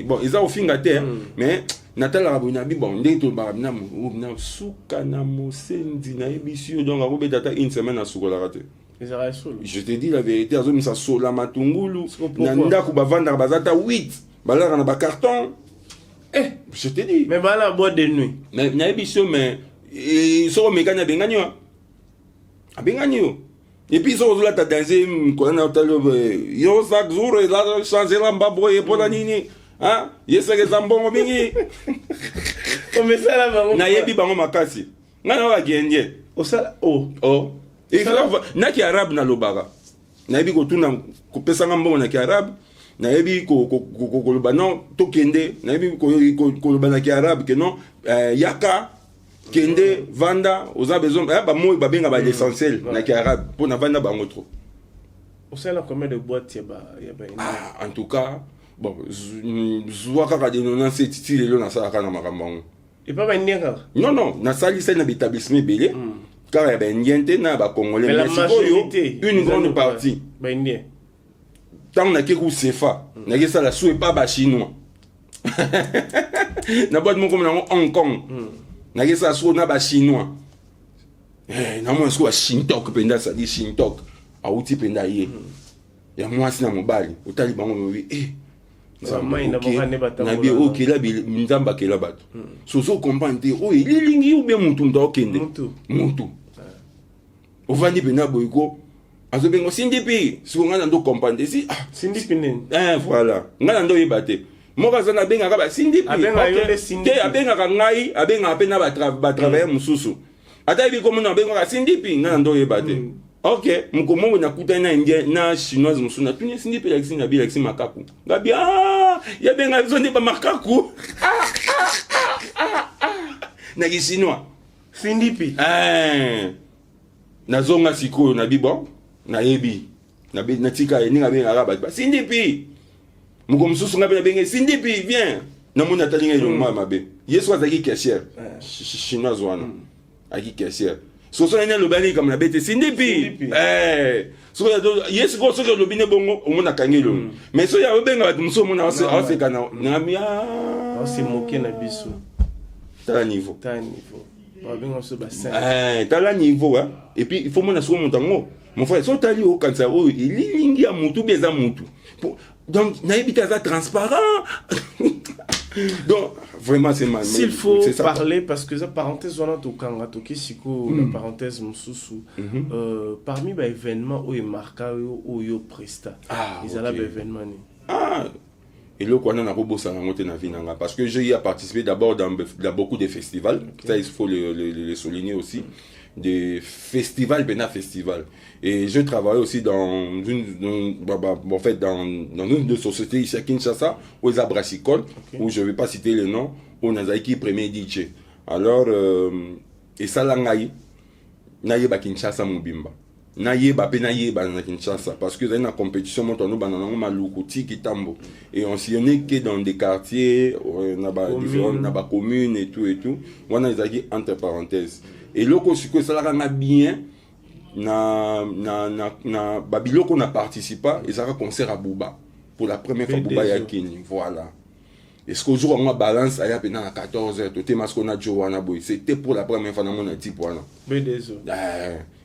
bon ils ont au fin terre mais natala rabonabi bon ndé to barabina mo na suka na mosendi na ebisio donc akobe data une semaine à sukola raté je te dis la vérité azo misa sola matungulu na ndako bavanda bazata 8 balara na ba carton je te dis mais bala boîte de nuit mais na ebisio mais so mekanya benganyo abenganyo et puis so la ta danser ko na hôtel yo chaque jour la changer la mbabo et pour la nini ah yeseke zambongo mingi omesala bango na yebi bango makasi ngana wa gendie osala et na ki arabe na lobaka na yebi ko tuna ko pesa mbongo na ki arabe na yebi ko loba non to kende na yebi ko loba na ki arabe que non yaka kende vanda oza besoin ba moy ba benga ba l'essentiel na ki arabe pour na vanda bango trop osala combien de boîtes ya ba en tout cas bon zwaka ka de nona c'est titile lo na sala kana makambo et pas indien non na sali c'est na établissement belé car ya ben indien na ba congolais mais une grande partie ba indien tant na ke ku sefa na ke sala sou pas ba chinois na boîte mon comme na Hong Kong na ke sala sou na ba chinois na mo sou Shintok penda ça dit Shintok a outi penda ye ya moi sina mobali utali bango wi nabi okela nzamba kela bato soso comprendre o elilingi ou bien mutu ndo okende mutu ovandi pena boyiko azobengo sindipi siko ngana ndo comprendre si sindipi nini voilà ngana ndo yebate moka zana benga ka ba sindipi abenga ka ngai abenga pena ba travailler mususu ata ibi komo na benga ka sindipi ngana ndo yebate ok mkomo na kutana indien na chinoise musuna tunie sindipi la kisina bi la kisima makaku ngabi ya benga zone ba makaku na kisinois sindipi na zonga sikoyo na bibo na yebi na tika ninga benga ka ba sindipi mkomo mususu ngabi na benga sindipi viens na mona talinga ilongma mabe yeso azaki caissière chinoise wana aki caissière so na lobani comme na bete sindipi so yes go so lobine bongo omona kangelo mais so ya obenga bat muso mona ose kana ngamia ose moke na biso tala niveau ba benga so bassin tala niveau et puis il faut mona so montango mon frère so tali o kansa o ilingi ya mutu beza mutu donc na ebita za transparent Donc, vraiment, c'est mal. S'il faut c'est ça. parler, parce que ça, parenthèse, on a tout quand la parenthèse, parmi les événements où il marque, où il presta. Ils ont l'événement. Et là, on a beaucoup de parce que j'ai participé d'abord dans beaucoup de festivals. Ça, il faut le souligner aussi. Des festivals, et je travaille aussi dans une de sociétés ici à Kinshasa, aux Abrasicole, où je ne vais pas citer les noms, où on a qui premier DJ. Alors, et ça l'angaï, naïe ba Kinshasa mobimba, naïe ba na Kinshasa, parce que dans la compétition, on a malukuti kitambo, et on s'y est que dans des quartiers, dans des communes et tout, on a des entre parenthèses. Et là, ça a bien, Babiloko n'a participé, et ça a concert à Bouba. Pour la première fois, Bouba y a Kini. Voilà. Et ce qu'aujourd'hui, on a balance, il y a pendant 14h, tout est masque, on a Joana Boy. C'était pour la première fois dans mon type.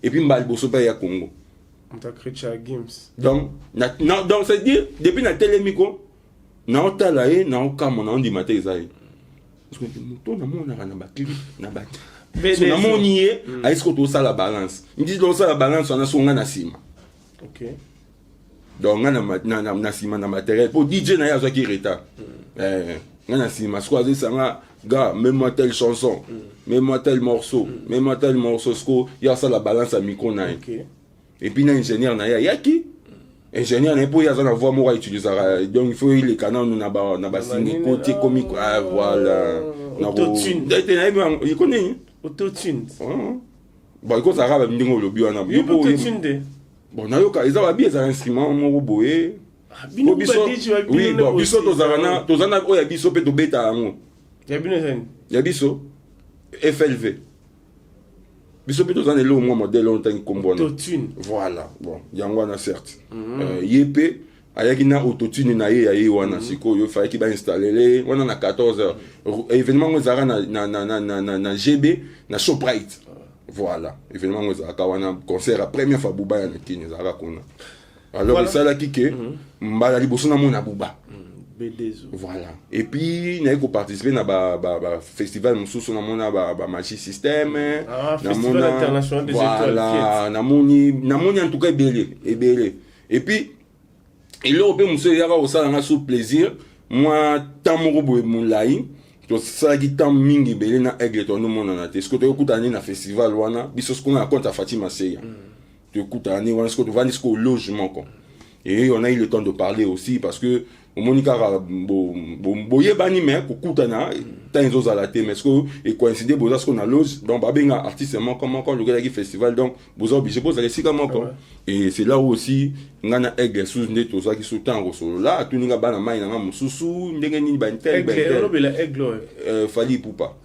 Et puis, Mbalboso, il y a Congo. On t'a créé chez Games. Donc, c'est-à-dire, depuis la télémicro, on a talaé, on a comme on a dit matin, parce que nous avons si on a nié, est-ce que tu as la balance? Ils disent que la balance, on a son anasima. Ok. Donc, on a nasima dans matériel. Pour DJ, on a qui retard. On a nasima. Soit ça, gars, mets-moi telle chanson, mets-moi tel morceau, mets-moi tel morceau. Il y a ça la balance à micro. Et puis, l'ingénieur, il y a qui? Ingénieur, il y a la voix moi utiliser. Donc, il faut les canaux, on a signé côté comique. Voilà. Autotune. Il connaît. Autotune. Bon, il ça arabe ndingo le bio na bio autotune de bon na yoka ils ont bien des instruments mo boye oui bon biso tozana oya biso pe to beta ngo ya biso FLV biso pe tozana le mo modèle on tan kombona autotune voilà bon yango na certes yep ayaki na autotune na ye wana siko yo fallait ki ba installer wana na 14h événement ngozara na GB na Shoprite voilà événement ngozara wana concert la première fois Bouba ya Kenya zara kona alors ça la kike mbala liboso na mona Bouba voilà et puis na ko participer na ba festival mususu na mona ba Magic System na mona international des étoiles voilà na moni en tout cas belé et puis et là, monsieur yaka osala sous plaisir moi tant moko boye mulai to ça qui tant mingi belé na aigle to no mona na te ce que to kutani na festival wana biso ce qu'on a compte à Fatima Seya to kutani wana ce que to vani ce au logement quoi et on a eu le temps de parler aussi parce que au monika boye bani mais ko kutana tant aux à la te mais ce que et coïncider boza ce qu'on a loge donc babenga artiste comment encore le gars qui festival donc boza obligé boza les sika moko et c'est là où aussi ngana aigle sous neto ça qui sous temps solo là tout ninga bana mai na mususu ndenge ni ba intel fali poupa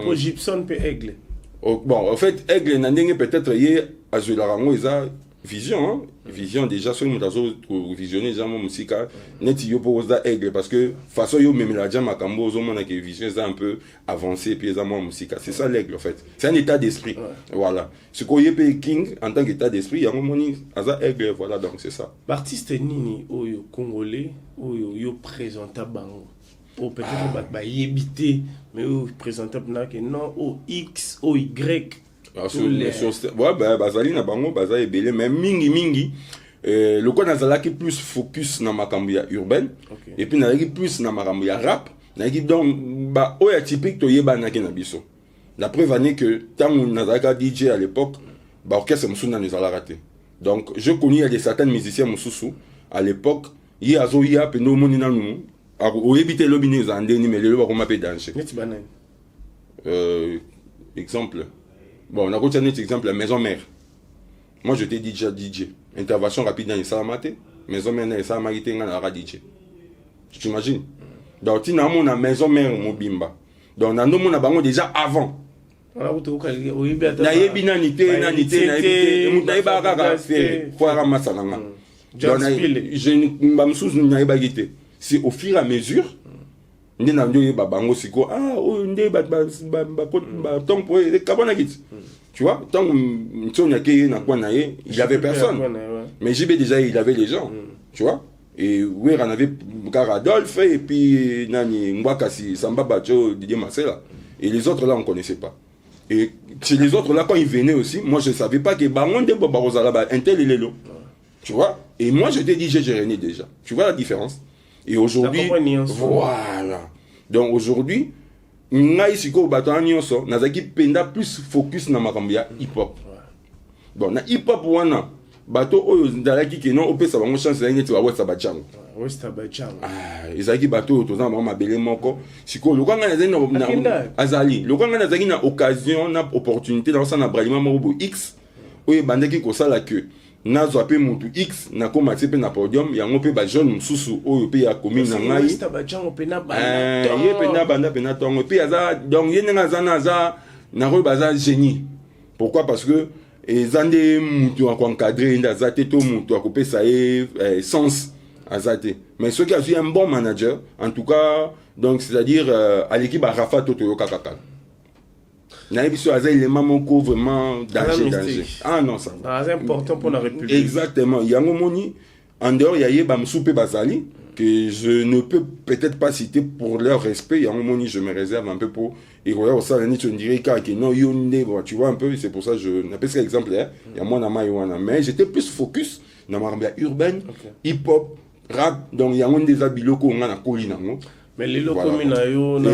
pour Gibson pe aigle bon en fait aigle na ndenge peut-être yé azola rango eza vision vision déjà sur mutazo visionner jamais musica net yo posa aigle parce que façon yo même la jam makambo zo mona que vision est un peu avancé puis ça musica c'est ça l'aigle en fait c'est un état d'esprit voilà ce qu'on y peut king en tant qu'état d'esprit ya moni aza aigle voilà donc c'est ça artiste nini oyo congolais oyo yo présenta bango ou peut-être ba yebité mais oyo présentable na que non o X o Y ouais bazali na bango bazali belé mais mingi le quoi nazalaki plus focus na makambo ya urbaine et puis nazalaki plus na makambo ya rap nazalaki donc ba oya typique to yebanaki na biso la preuve année que tant nazalaka DJ à l'époque ba orchestre musuna nezalaka raté donc je connais des certains musiciens mususu à l'époque yi azo ya pe no moni nanu o éviter lobine za ndeni mais le ba ko mapé danger exemple. Bon, on a continué cet exemple, la maison mère. Moi, j'étais DJ. Intervention rapide dans les salamaté. Maison mère, ça m'a été dans la DJ. Tu t'imagines? Donc, tu as la maison mère, mon bimba. Donc, on a nommé déjà avant. On a c'est au fur et à mesure. Il tu vois, tant il y avait personne. Mais JB déjà, il avait les gens. Tu vois, Et oui, on avait Adolphe et puis Nani Mwakasi, Samba Bacho, Didier Marcella. Et les autres là, on ne connaissait pas. Et chez les autres là, quand ils venaient aussi, moi je ne savais pas que Baron de Bobarozala, un tel il est là. Tu vois? Et moi j'étais DJ Jérémy déjà. Tu vois la différence? Et aujourd'hui, voilà. Donc aujourd'hui, Ngai Siko Bato Nyonso, Nazaki Penda plus focus na Makambia hip-hop. Bon, na hip-hop wana. Bato oyo ndalaki ke non opesa bango chance ya ngeti wa West Abachango. West Abachango. Ezaki bato toza ba mabele moko. Siko lokanga na zeni na azali. Lokanga na zaki na occasion na opportunité dans ça na bralima moko X oyo bandaki ko sala que nazo ape mutu X na koma tsepe na podium yango pe ba jeune mususu oyo pe ya commune na ngai. West Abachango pe na banda. Ye pe na banda pe na tongo pe aza donc ye nga za na ro baza génie. Pourquoi? Parce que et zande mutu a encadré ndazate to mutu a coupé ça sens azate mais ceux qui a eu un bon manager en tout cas donc c'est-à-dire à l'équipe à Rafa Totoyo Kakaka na ebiso azay les mamoko vraiment danger ah non ça c'est important pour la République exactement yango moni en dehors ya yeba msupe bazali que je ne peux peut-être pas citer pour leur respect yango moni je me réserve un peu pour et voilà ça on dirait que non yonde tu vois un peu c'est pour ça je n'appelle ça exemple il y a moi na maïwana mais j'étais plus focus na marambia urbaine hip hop rap donc il y a des abiloko on a colline mais les locaux minayo na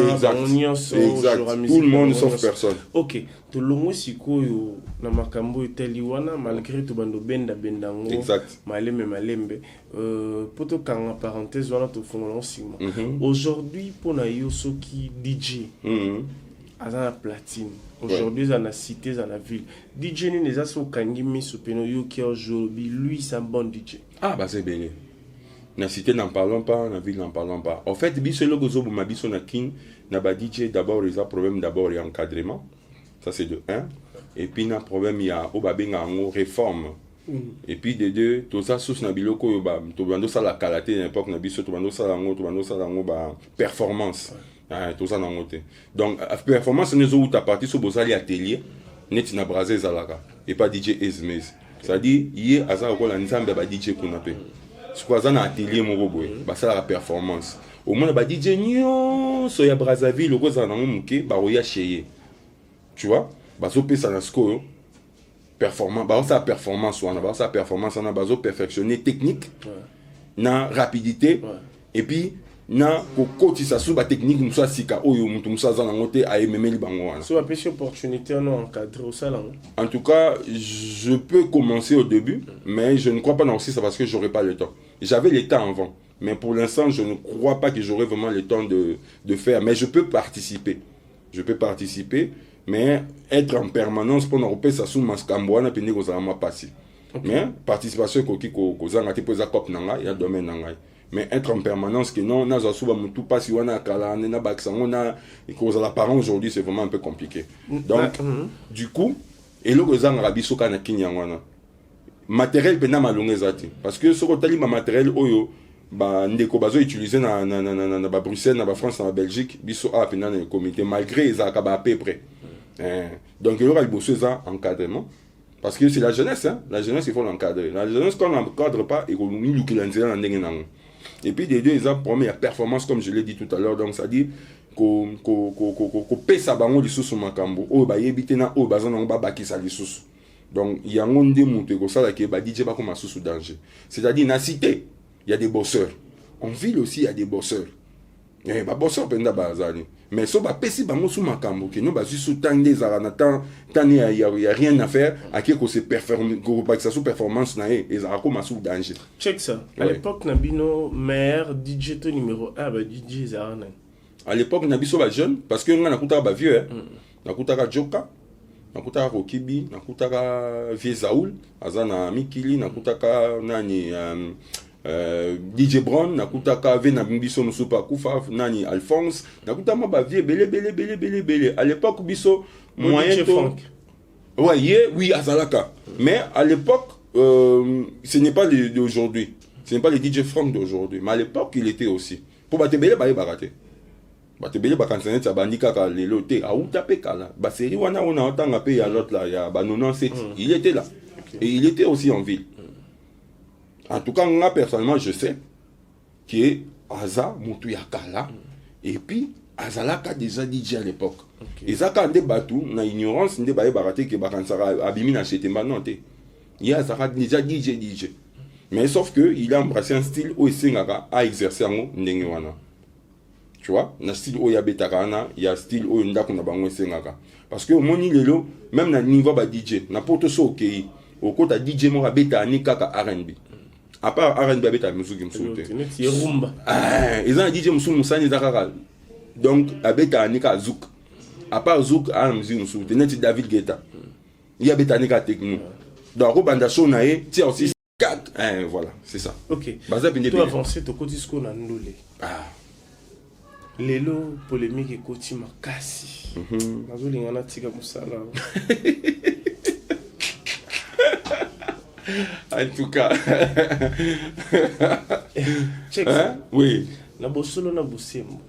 nyonso tout le monde sauf personne. OK to longo sikoyo na makambo eteli wana malgré to bando benda ngo malembe poto kanga parenthèse wana to fongola sima aujourd'hui pona yo soki DJ azana platine aujourd'hui za na cité za na ville DJ ni neza so kangi miso peno yo ki aujourd'hui lui c'est un bon DJ ah bah c'est bien. Na cité n'en parlons pas, na ville n'en parlons pas. En fait, biso le gozo bu mabiso na king na ba DJ d'abord ils a problème d'abord et encadrement. Ça c'est de 1 et puis na problème il y a obabenga ngo réforme. Et puis de 2 tout ça sous na biloko yo ba to bando ça la qualité n'importe na biso to bando ça ngo ba performance. Ah tout ça na ngote. Donc performance ne zo ta partie so bozali atelier net na brazer zalaka et pas DJ Ezmez. Ça dit hier aza ko la nzambe ba DJ kunape. Ce qu'on a atelier mon boy ça la performance au moins ba DJ nyo so ya Brazzaville le goza na muke ba oya cheye tu vois ba so pesa na score performance ba ça performance wana ba ça performance na ba zo perfectionner technique na rapidité et puis na kokoti sa sous ba technique musa sika oyo mutu musa za na ngote a memeli bango wana so apesi opportunité non encadrer au salon en tout cas je peux commencer au début mais je ne crois pas non aussi ça parce que j'aurais pas le temps. J'avais le temps avant, mais pour l'instant, je ne crois pas que j'aurai vraiment le temps de faire. Mais je peux participer. Je peux participer, mais être en permanence pendant que ça sous mascamboana puis nous allons passer. Mais participation koki kozanga te poza cop nanga ya domaine nanga. Mais être en permanence que non na zasuba mutu pasi wana kala na baksango na cause la parent aujourd'hui c'est vraiment un peu compliqué. Donc du coup et le kozanga rabiso kana kinyangwana. Matériel pena malongezati parce que ce que matériel oyo ba ndeko bazo utiliser na ba Bruxelles na ba France na Belgique biso a pena na comité malgré ça ka ba à peu près donc il y aura le bossé ça encadrement parce que c'est la jeunesse la jeunesse il faut l'encadrer la jeunesse quand on n'encadre pas et qu'on nous qui l'enseigner na ndenge nango et puis des deux ils ont promis la performance comme je l'ai dit tout à l'heure donc ça dit ko pesa bango lisusu makambo o ba yebite na o bazana ba bakisa lisusu. Donc il y a un monde qui ça qui ba DJ ba comme sous danger. C'est-à-dire na cité, il y a des bosseurs. En ville aussi il y a des bosseurs. Eh ba bosseurs penda bazali. Mais so ba pesi bango sous makambo que no ba sous tant des aranatan tant il y a rien à faire à qui que se performer que ça sous performance na et ça comme sous danger. Check ça. À l'époque Nabino maire DJ to numéro 1 ba DJ Zarana. À l'époque Nabiso ba jeune parce que on a kuta ba vieux na kuta Joka. Nakutaka Kokibi, nakutaka Viezaoul, azana Mikili, nakutaka nani DJ Brown, nakutaka Vena Biso Musupa Kufa, nani Alphonse, nakutama ba vie belé. À l'époque biso moyen to. Ouais, oui azalaka. Mais à l'époque ce n'est pas d'aujourd'hui. Ce n'est pas le DJ Frank d'aujourd'hui, mais à l'époque il était aussi. Pour battre belé ba baraté. Batebele bakansanet sa bandika ka lelo te a uta pe kala ba série wana on a entanga pe ya l'autre là ya ba 97 il était là et il était aussi en ville. En tout cas moi personnellement je sais que aza mutu ya kala et puis azalaka déjà DJ à l'époque. Et ça quand des batou na ignorance nde baye baraté que bakansara abimi na chetemba non te. Il y a ça déjà DJ. Mais sauf que il a embrassé un style où il singaka à exercer en ndenge wana. Tu vois, na style où il y a betakana, il y a style où ndako na bango singaka. Parce que au moni lelo même na niveau ba DJ, na poto so OK. Au côté DJ mo beta ni kaka R&B. À part R&B beta musique msoute. C'est rumba. Ah, ils ont DJ msou musani zakaka. Donc abeta ni ka zouk. À part zouk à musique msoute, net David Guetta. Il y a beta ni ka techno. Donc au banda so na e, ti aussi 4. Voilà, c'est ça. OK. Baza pinde. Tu avancer to côté ce qu'on a ndolé. Ah. Lelo polémique et koti makasi. Nazolinga na tika musala. En tout cas. Check. Oui. Na bosolo na bosembo.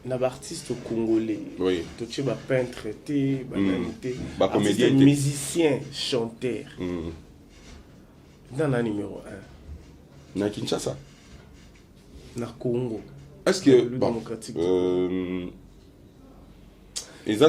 Na artiste congolais. Oui. To che ba peintre té, ba nanité, ba comédien, musicien, chanteur. Dans la numéro 1. Na Kinshasa. Na Congo. Est-ce que bon, est-ce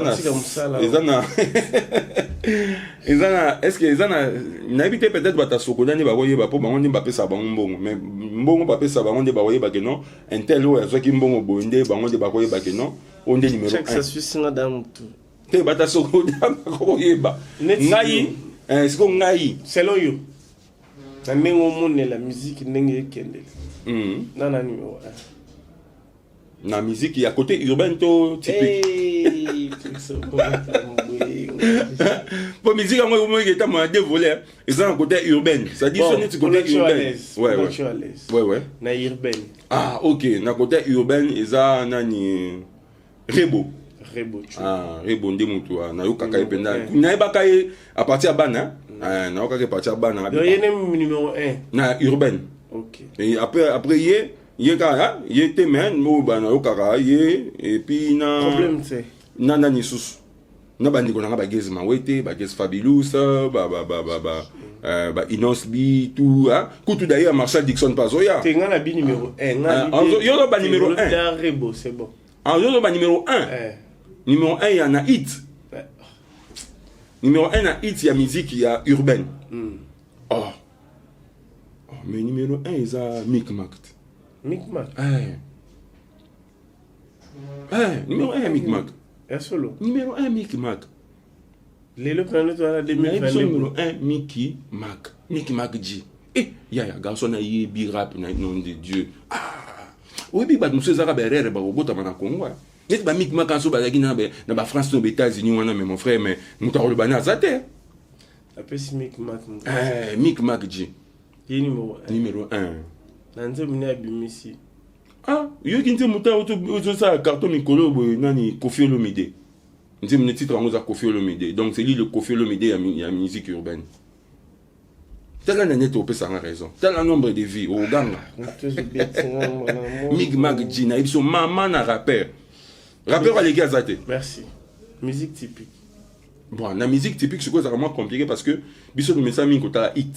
que n'habite peut-être bata sokola ni bawoye ba po bango ni ba pesa bango mbongo mais mbongo ba pesa bango de bawoye ba que non un tel o azo ki mbongo bonde bango de bawoye ba que non on est numéro 1 check ça suisse na dam tout te bata sokola bawoye ba ngai est-ce que ngai selon you na nengo mone la musique ndenge kende na numéro 1 na musique il y a côté urbain to typique pour musique moi moi qui t'a dévolé ils ont un côté urbain ça dit sonner du côté urbain ouais na urbain ah OK na côté urbain ils ont nani rebo ndé mutu na yo kaka ependa na ba kai à partir bana na ka partir bana yo yene numéro 1 na urbain OK et après il était men mo bana okara et puis na problème c'est na nani sus na bandi kona ba gezma wete ba gez fabulous ba inosbi tout kutu d'ailleurs Marshall Dixon pazoya tenga na bi numéro 1 yo ba numéro 1 Darebo c'est bon yo ba numéro 1 numéro 1 il y a na hit numéro 1 na hit il y a musique il y a urbaine mais numéro 1 ils a Micmac Micmac. Numéro 1 Micmac. Solo. Numéro 1 Micmac. Le planète à la 2020. Numéro 1 Mickey Mac. Mickey Mac G. Ya garçon na yi bi rap na nom de Dieu. Oui bi ba monsieur Zara berere ba robota na Congo. Net ba Micmac en so ba na ba France no États-Unis wana mais mon frère mais mutaro le bana zate. Appelle si Micmac. Micmac G. Numéro 1. Numéro 1. Nanze mine abimisi. Yo kinze muta auto ça carton mikolo boy nani Koffi Olomide. Nze mine titre en Koffi Olomide. Donc c'est lui le Koffi Olomide il y a musique urbaine. Tel un net au pesa raison. Tel un nombre de vies au ganga. Micmac Gina ils sont maman na rappeur. Rappeur à l'égal zate. Merci. Musique typique. Bon, la musique typique c'est quoi ça vraiment compliqué parce que biso de mesa minko ta hit.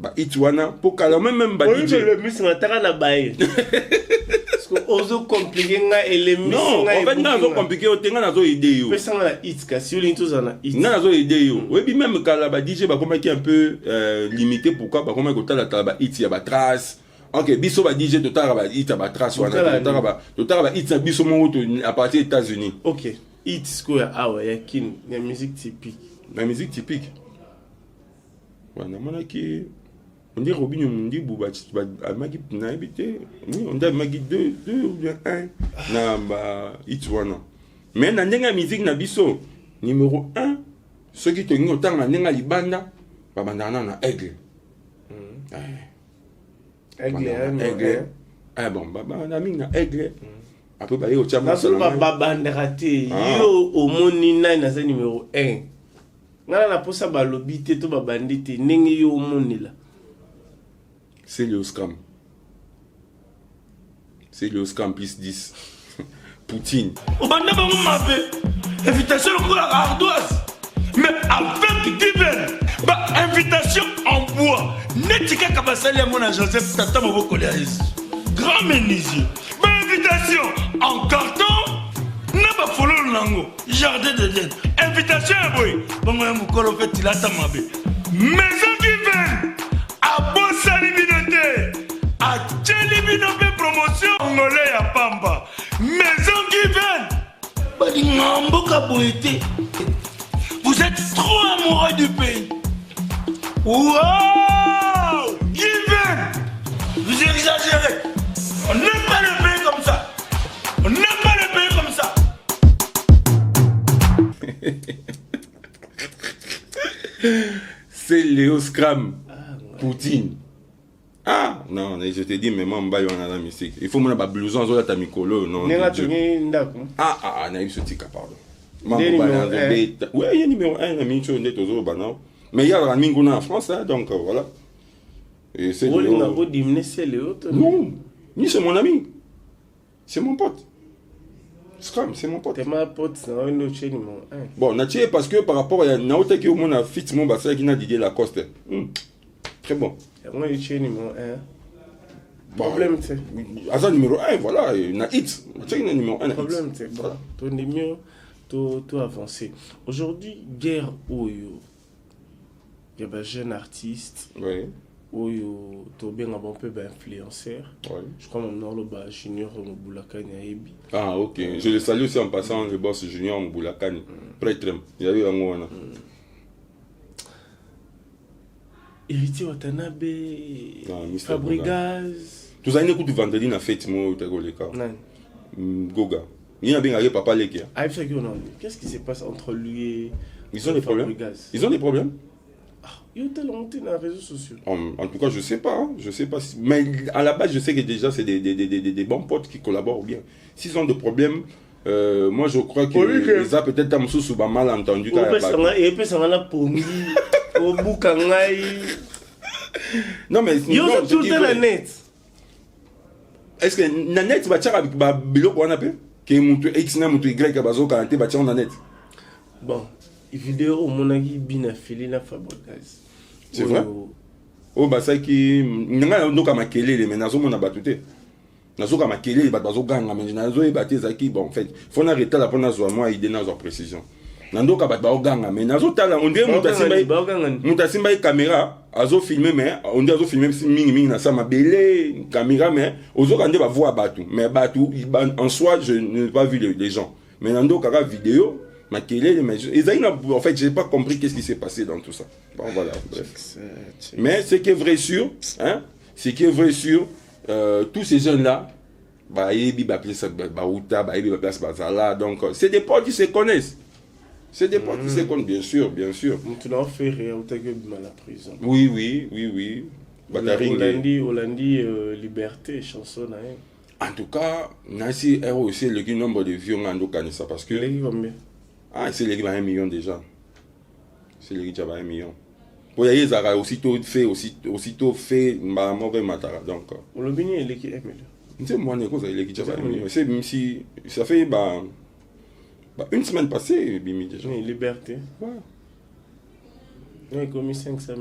Ba itwana pour kala même ba DJ le mus na tara na bae parce que ozo compliqué nga élément non en fait nga zo compliqué o tenga na zo idée yo pesa na hit kasi oli ntuza na hit nga zo idée yo oui puis même kala ba DJ ba comme qui un peu limité pourquoi ba comme ko tala ba hit ya ba trace OK biso ba DJ totara ba hit ba trace wana totara ba hit na biso mo à partir des États-Unis OK hit sko ya awa ya kin ya musique typique wana mana ki on dit Robinho Mundi Bouba Magi na habité oui on dit Magi 2 ou bien 1 na ba itwana mais na ndenga musique na biso numéro 1 ceux qui te ngi otanga ndenga libanda ba bandana na aigle aigle bon baba na minga aigle après ba yo chama sala ba bandera te yo omoni na na numéro 1 ngala na posa ba lobité to ba bandite ndenge yo omoni la c'est le scam plus 10 Poutine obanda bango mabe invitation pour la ardoise mais avec Given ba invitation en bois netika kabasa Bassalia Mona Joseph Tata Moboko Léaïs. Grand menuisier. Bonne invitation en carton. N'a pas follow Nango. Jardin de Dieu. Invitation à boy. Bon, moi, mon colo fait il a ta mabé. Maison qui vient. À Bossa Libinoté. À Tchelibinoté promotion. Angolais à Pamba. Maison qui vient. Vous êtes trop amoureux du pays. Wow! Given! Vous exagérez. On n'aime pas le pays comme ça. On n'aime pas le pays comme ça. C'est Léo Scram. Poutine. Ah non, je te dis, mais moi, je suis dans la musique. Il faut que je me blouson, je suis mikolo. Non, ah, on a eu ce tic, pardon. Oui, il y a numéro 1, mais il y a un mingo en France, donc voilà. Et c'est Léo. Non, ni c'est mon ami. C'est mon pote. Scram, c'est mon pote. C'est ma pote, c'est un autre numéro 1. Bon, Natie, parce que par rapport à Naote qui a fait mon bassin qui n'a Didier Lacoste. Très bon. Moi, je suis numéro 1. Problème, c'est. Asa numéro 1, voilà. Na hit. Tu sais, numéro 1. Problème, c'est. Bon, ton numéro, tout avancé. Aujourd'hui, guerre Oyo. Il y a un jeune artiste. Oui. Oyo, tu as bien un peu d'influenceur. Oui. Je crois maintenant le Junior Mboulakani Aebi. Ah, ok. Je le salue aussi en passant le boss Junior Mboulakani. Prêtre. Il y a eu un mot. Héritier Watanabe, Fabregas. Tout ça, il y a un vendredi dans la fête, moi, tu as Goga. Il y a bien un papa Lekia. Qu'est-ce qui se passe entre lui et Ils ont des problèmes. Ils ont des problèmes. Il y a tellement monté dans les réseaux sociaux. En tout cas, je sais pas. Je sais pas. Mais à la base, je sais que déjà, c'est des bons potes qui collaborent bien. S'ils ont des problèmes, moi, je crois que les a peut-être un sous mal entendu. Et puis, ça va là pour nous. Au Boukangaï. Non, mais. Il y a tout dans la net. Est-ce que la net va tirer avec Bilo qu'on appelle qui est mon X, mon Y, à bazo, quand va tirer dans la net. Bon, une vidéo où mon ami Bina Félina Fabregas. C'est vrai? Oh, bah, ça qui. N'a donc à ma kélé, mais nazo mon abatouté. Nazo à ma kélé, bah, bazo ganga, mais nazo et baté zaki. Bon, en fait, faut arrêter la première fois, moi, il dénage en précision. Nando ka ba oganga mais nazo tala on dirait mutasimba caméra azo filmer mais on dit azo filmer mingi na sama belé caméra mais ozo kande ba voir batu mais batu en soi je n'ai pas vu les gens mais nando ka vidéo ma télé mais en fait j'ai pas compris qu'est-ce qui s'est passé dans tout ça. Bon voilà bref. Mais ce qui est vrai sûr hein ce qui est vrai sûr tous ces jeunes là ba yebi ba place ba uta ba yebi ba place bazala donc c'est des potes qui se connaissent. C'est des potes qui se comptent, bien sûr, bien sûr. Tu n'as fait rien, tu as mal à la prison. Oui. Hollandi, Liberté, chanson. En tout cas, Nancy a aussi le nombre de vieux ça parce que. Ah, c'est les 1 million déjà. C'est les 1 million. Pour y aller, ça a aussitôt fait, ma mauvaise matara. Donc. Le bini est l'équipe 1 million. C'est moi, l'équipe 1 million. C'est même si ça fait. Une semaine passée, Bimi déjà. Oui, Liberté. Ouais. Il a commis 500 000.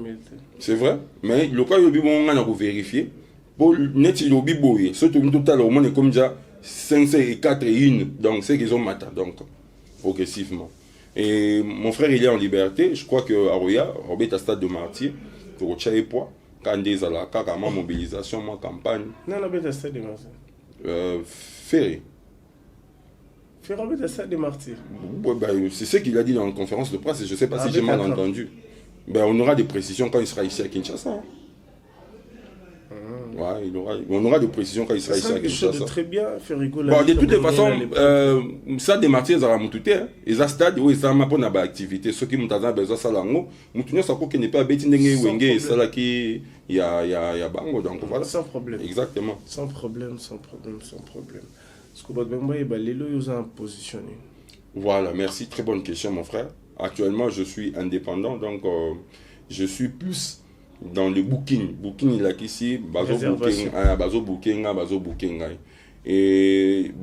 C'est vrai. Mais le cas où on a vérifié, pour net il obi boye, surtout au total au moins comme déjà 5 et 4 et 1. Donc c'est qu'ils ont matin. Donc progressivement. Et mon frère il est en liberté. Je crois que Aroya, Robert à stade de martyr, pour Tchaï Poids, quand des à la carrément mobilisation, ma campagne. Non, Robert à stade de martyr. Ferré. Robert à stade de martyr. Ouais, ben, c'est ce qu'il a dit dans une conférence de presse et je ne sais pas si j'ai mal entendu. Ben, on aura des précisions quand il sera ici à Kinshasa. Ouais, on aura des précisions quand il sera ici à Kinshasa. C'est très bien, Ferrico. Bon, de toutes les façons, ça des martyrs, ça va m'outer. Et ça, stade où ils ont ma bonne activité. Ceux qui m'ont besoin de ça, m'outenir, ça n'est pas bête, et ça là qui il y a bango. Donc voilà. Sans problème. Exactement. Sans problème. Parce que vous avez positionné. Voilà, merci. Très bonne question, mon frère. Actuellement, je suis indépendant, donc je suis plus dans le booking. Booking, il a ici, bazo booking. Et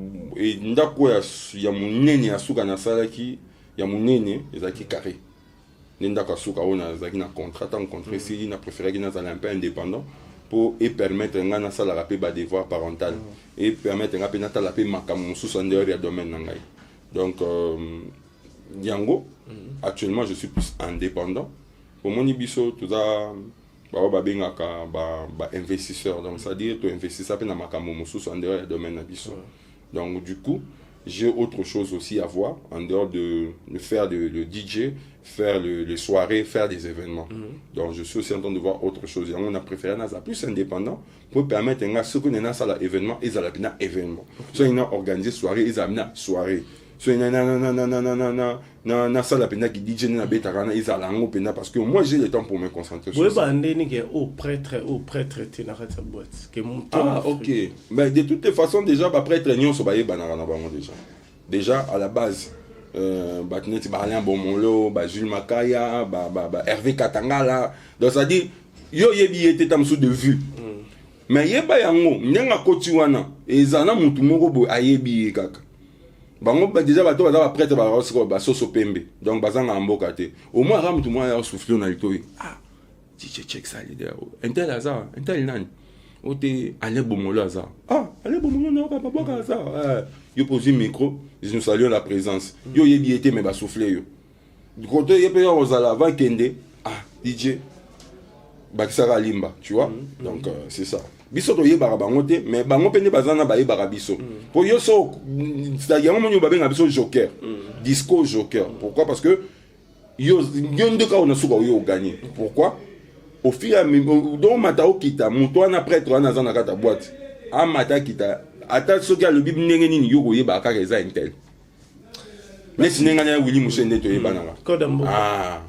ndako ya munene asuka na salaki, ya munene ezaki carré. Ndako asuka ona ezaki na contrat, en contrat ici, na préféré qu'il na un peu indépendant. pour et permettre ngana ça la rapé ba devoir parental et permettre ngana penata la paix makamu sous en dehors ya domaine nangai. Donc Yango actuellement je suis plus indépendant. Pour mon ibiso tout ça ba bengaka ba investisseur, donc ça dire tu investis ça na makamu sous en dehors ya domaine na biso. Donc du coup j'ai autre chose aussi à voir en dehors de faire le DJ, faire les soirées, faire des événements. Donc je suis aussi en train de voir autre chose. Et on a préféré être plus indépendant pour permettre à ceux qui ont un événement, ils ont un événement. Soit ils ont organisé soirée, ils ont une soirée. Soit ils ont un salle qui DJ, ils ont un parce que moi j'ai le temps pour me concentrer sur ça. Ah ok. Mais de toutes les façons déjà, prêtre, nous sommes déjà. Déjà à la base, Alain Bomolo, Jules Makaya, Hervé Katangala. Donc ça dit, yo yebi était tam sous de vue. Mais yeba yango, nyenga kotiwana, ezana mutu moko bo ayebi kaka. Bango déjà bato baza prêtre ba rosiko ba soso pembe. Donc bazanga amboka te. Au moins ram tout moi ya souffler na litoyi. Ah, DJ check ça leader. Intel azar, intel nani. Ote Alain Bomolo azar. Ah, Alain Bomolo na pas boka azar. Yo pose micro, nous saluons la présence. Yo yebi était mais ba souffler yo. Du côté yepe yo ozala va kende. Ah, DJ Bakisara Limba, tu vois. Donc c'est ça. Biso to yeba bango te, mais bango pende bazana ba yeba biso. Pour yo so c'est-à-dire mon yo ba benga biso joker. Disco joker. Pourquoi? Parce que yo ndeka on a suka yo gagner. Pourquoi? Au fil à do matao kita, muto na prêtre na zana kata boîte. A mata kita ata soki a lobi ndenge nini yo koyeba kaka eza intel. Mais si nenga na Willy Mushende to yeba nanga. Ah.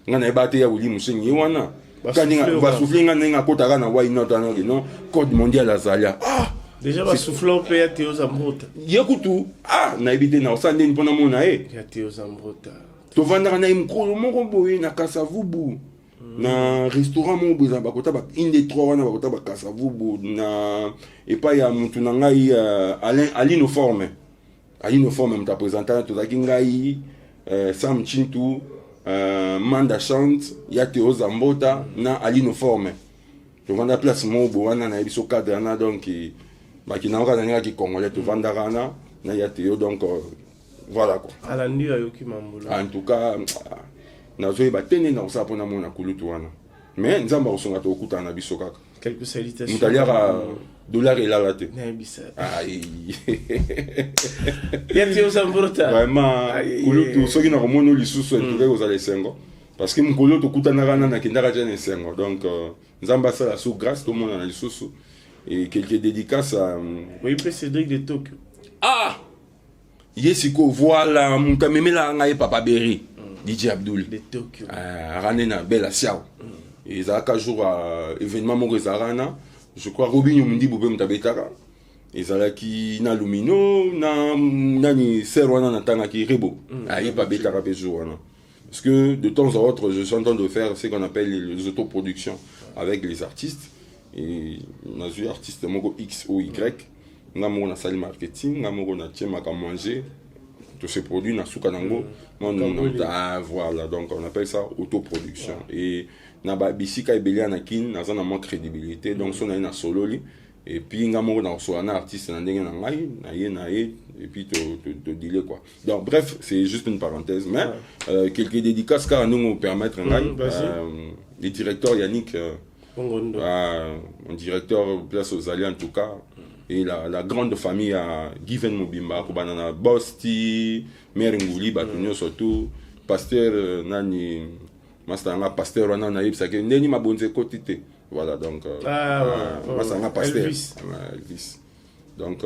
Ngana yeba te ya Willy Mushende wana. Quand va souffler ngana kota na why not non code mondial azalia. Ah, déjà va souffler au pays Théo Zambrota. Yekutu. Ah, na ebite na osande ni pona mona ya Théo Zambrota. To vanda na imko moko boye na Kasavubu. Na restaurant mon boza bakota ba inde 3 wana bakota ba Kasavubu na et pas ya mutu na ngai Alino Forme mta présentant to zaki ngai Sam Chintu Manda Chante ya Théo Zambota na Alino Forme to vanda place mon bo wana na biso cadre na donc ba ki na ora na ki congolais to vanda rana na ya Théo donc voilà quoi ala ndio ayoki mambulo en tout cas nazoyi batene na osa pona mona kulutu wana mais nzamba osonga to okuta na biso kaka quelques salutations mutaliara dollar et la late na bisa ai ya Théo Zambrota vraiment kulutu soki na komono lisusu etuke kozala esengo parce que mukolo to kuta na kendaka jana esengo donc nzamba sala sous grâce to mona na lisusu et quelques dédicaces à oui Cédric de Tokyo. Ah yesiko voilà mukamemela ngai Papa Berry DJ Abdul de Tokyo Ranena Bella Siao et ça a jour événement mon Rezarana je crois Robinho Mundi Boubé Mtabetara et ça là qui na Lumino na nani Serwana na tanga qui Rebo aïe pas Betara jour parce que de temps en autre je suis en train de faire ce qu'on appelle les autoproductions avec les artistes et on a vu artiste moko X ou Y nga moko na salle marketing nga moko na tiema ka manger tous ces produits na suka nango voilà donc on appelle ça autoproduction et na ba bisika ebelia na kin na zana moins crédibilité donc son na solo li et puis nga moko na so na artiste na ndenge na ngai na ye et puis te dealer quoi donc bref c'est juste une parenthèse mais quelques dédicaces car nous permettre le directeur Yannick mon directeur place aux alliés en tout cas et la grande famille à Given Mobimba Kubanana Bosti Meringuli Batunyo surtout pasteur nani Mastanga pasteur wana na yebisa ke ndeni mabonze kotite voilà donc Mastanga pasteur Elvis donc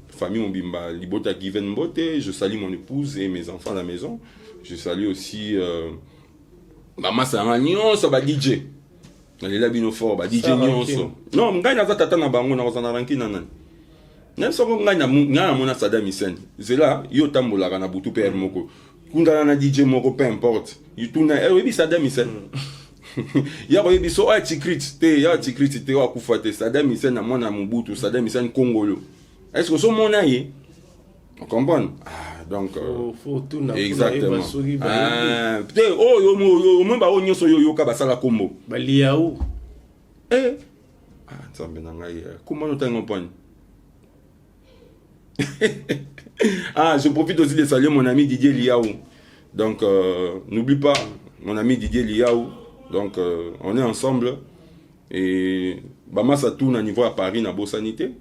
famille Mobimba Libota Given Mbote je salue mon épouse et mes enfants à la maison je salue aussi Mastanga nyonso ba DJ na lela bino fort ba DJ nyonso non ngai na tata na bango na kozana rankina nani nem soko ngai na mona Saddam Hussein zela yo tambolaka na butu père moko kundana na DJ moko peu importe yituna oui Saddam Hussein ya ko yebiso a secret te wa kufa te Saddam Hussein na mona Mobutu Saddam Hussein Congolo est-ce que so mona ye on comprend donc faut tout na exactement peut-être yo mo ba onyo so yo ka basala kombo baliaou nzambe na ngai comment notango point. Je profite aussi de saluer mon ami Didier Liaou. Donc n'oublie pas mon ami Didier Liaou. Donc on est ensemble et bamasa tourne à niveau à Paris na Bosanité.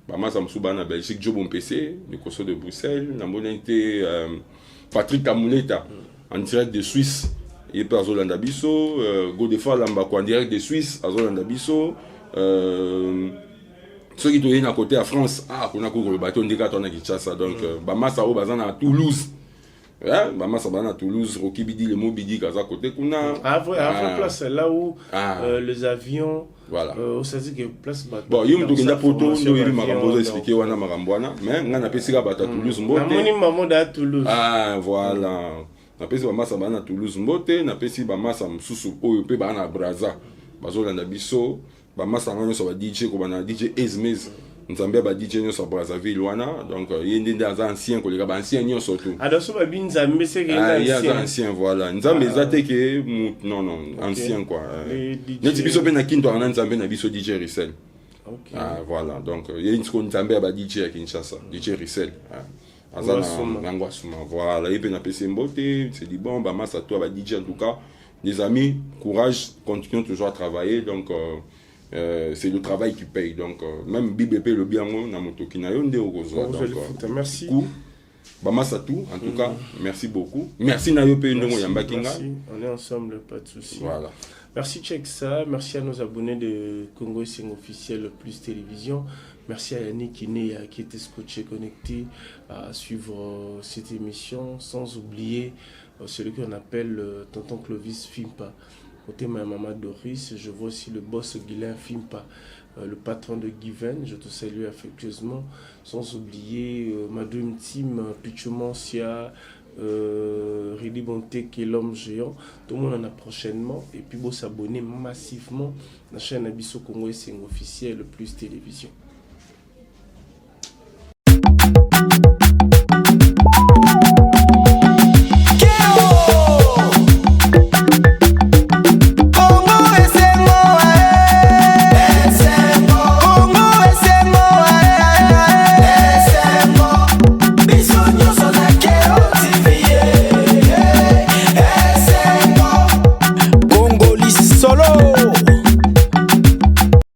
Bamasa msuba na Belgique Job on PC, le Koso de Bruxelles, na monité Patrick Kamouleta en direct de Suisse. Et par Zolanda Bisso, Godefroid Lambako en direct de Suisse, à Zolanda Bisso. Ceux qui sont à côté à France, on a couru le bateau, on dit qu'on a Kinshasa. Donc, Bamasa au bazan à Toulouse. Bamasa à Toulouse, Rocky Bidi, le mot Bidi, Kaza côté Kuna. Place là où les avions. Voilà. Ça dit que place bateau. Bon, il y a une photo, il y a Marambozo expliqué, on a Marambouana, mais on a pesé à Toulouse. Maman à Toulouse. Voilà. Napesi bamasa bana Toulouse mbote, napesi bamasa msusu oyo pe bana Braza. Bazolanda biso, bamasa ngano so ba DJ ko bana DJ Ezmez. Nzambe ba DJ nyo so Brazzaville wana, donc yende ndaza ancien ko leka ba ancien nyo surtout. Adoso ba bin Nzambe c'est que ancien voilà. Nzambe zate ke non ancien quoi. Neti biso pe na kinto ana Nzambe na biso DJ Rissel. OK. Voilà, donc yende ko Nzambe ba DJ à Kinshasa, DJ Rissel. Voilà, et puis on a PC Mbote, c'est dit bon, bah, ça toi, bah, DJ en tout cas, les amis, courage, continuons toujours à travailler, donc c'est le travail qui paye, donc même BBP le bien, on a moto qui n'a rien de merci. Bah, ça tout, en tout cas, merci beaucoup. Merci Nayope, merci, on est ensemble, pas de soucis. Voilà. Merci Tcheksa, merci à nos abonnés de Congo Sing Officiel Plus Télévision. Merci à Yannick qui était scotché, connecté à suivre cette émission. Sans oublier celui qu'on appelle Tonton Clovis Fimpa. Côté ma maman Doris, je vois aussi le boss Guilain Fimpa, le patron de Given. Je te salue affectueusement. Sans oublier ma Dream Team, Pichumancia, Ridi Bonte qui est l'homme géant. Tout le monde en a prochainement. Et puis, vous s'abonner massivement à la chaîne Abisso Congo Sing Officiel Plus Télévision.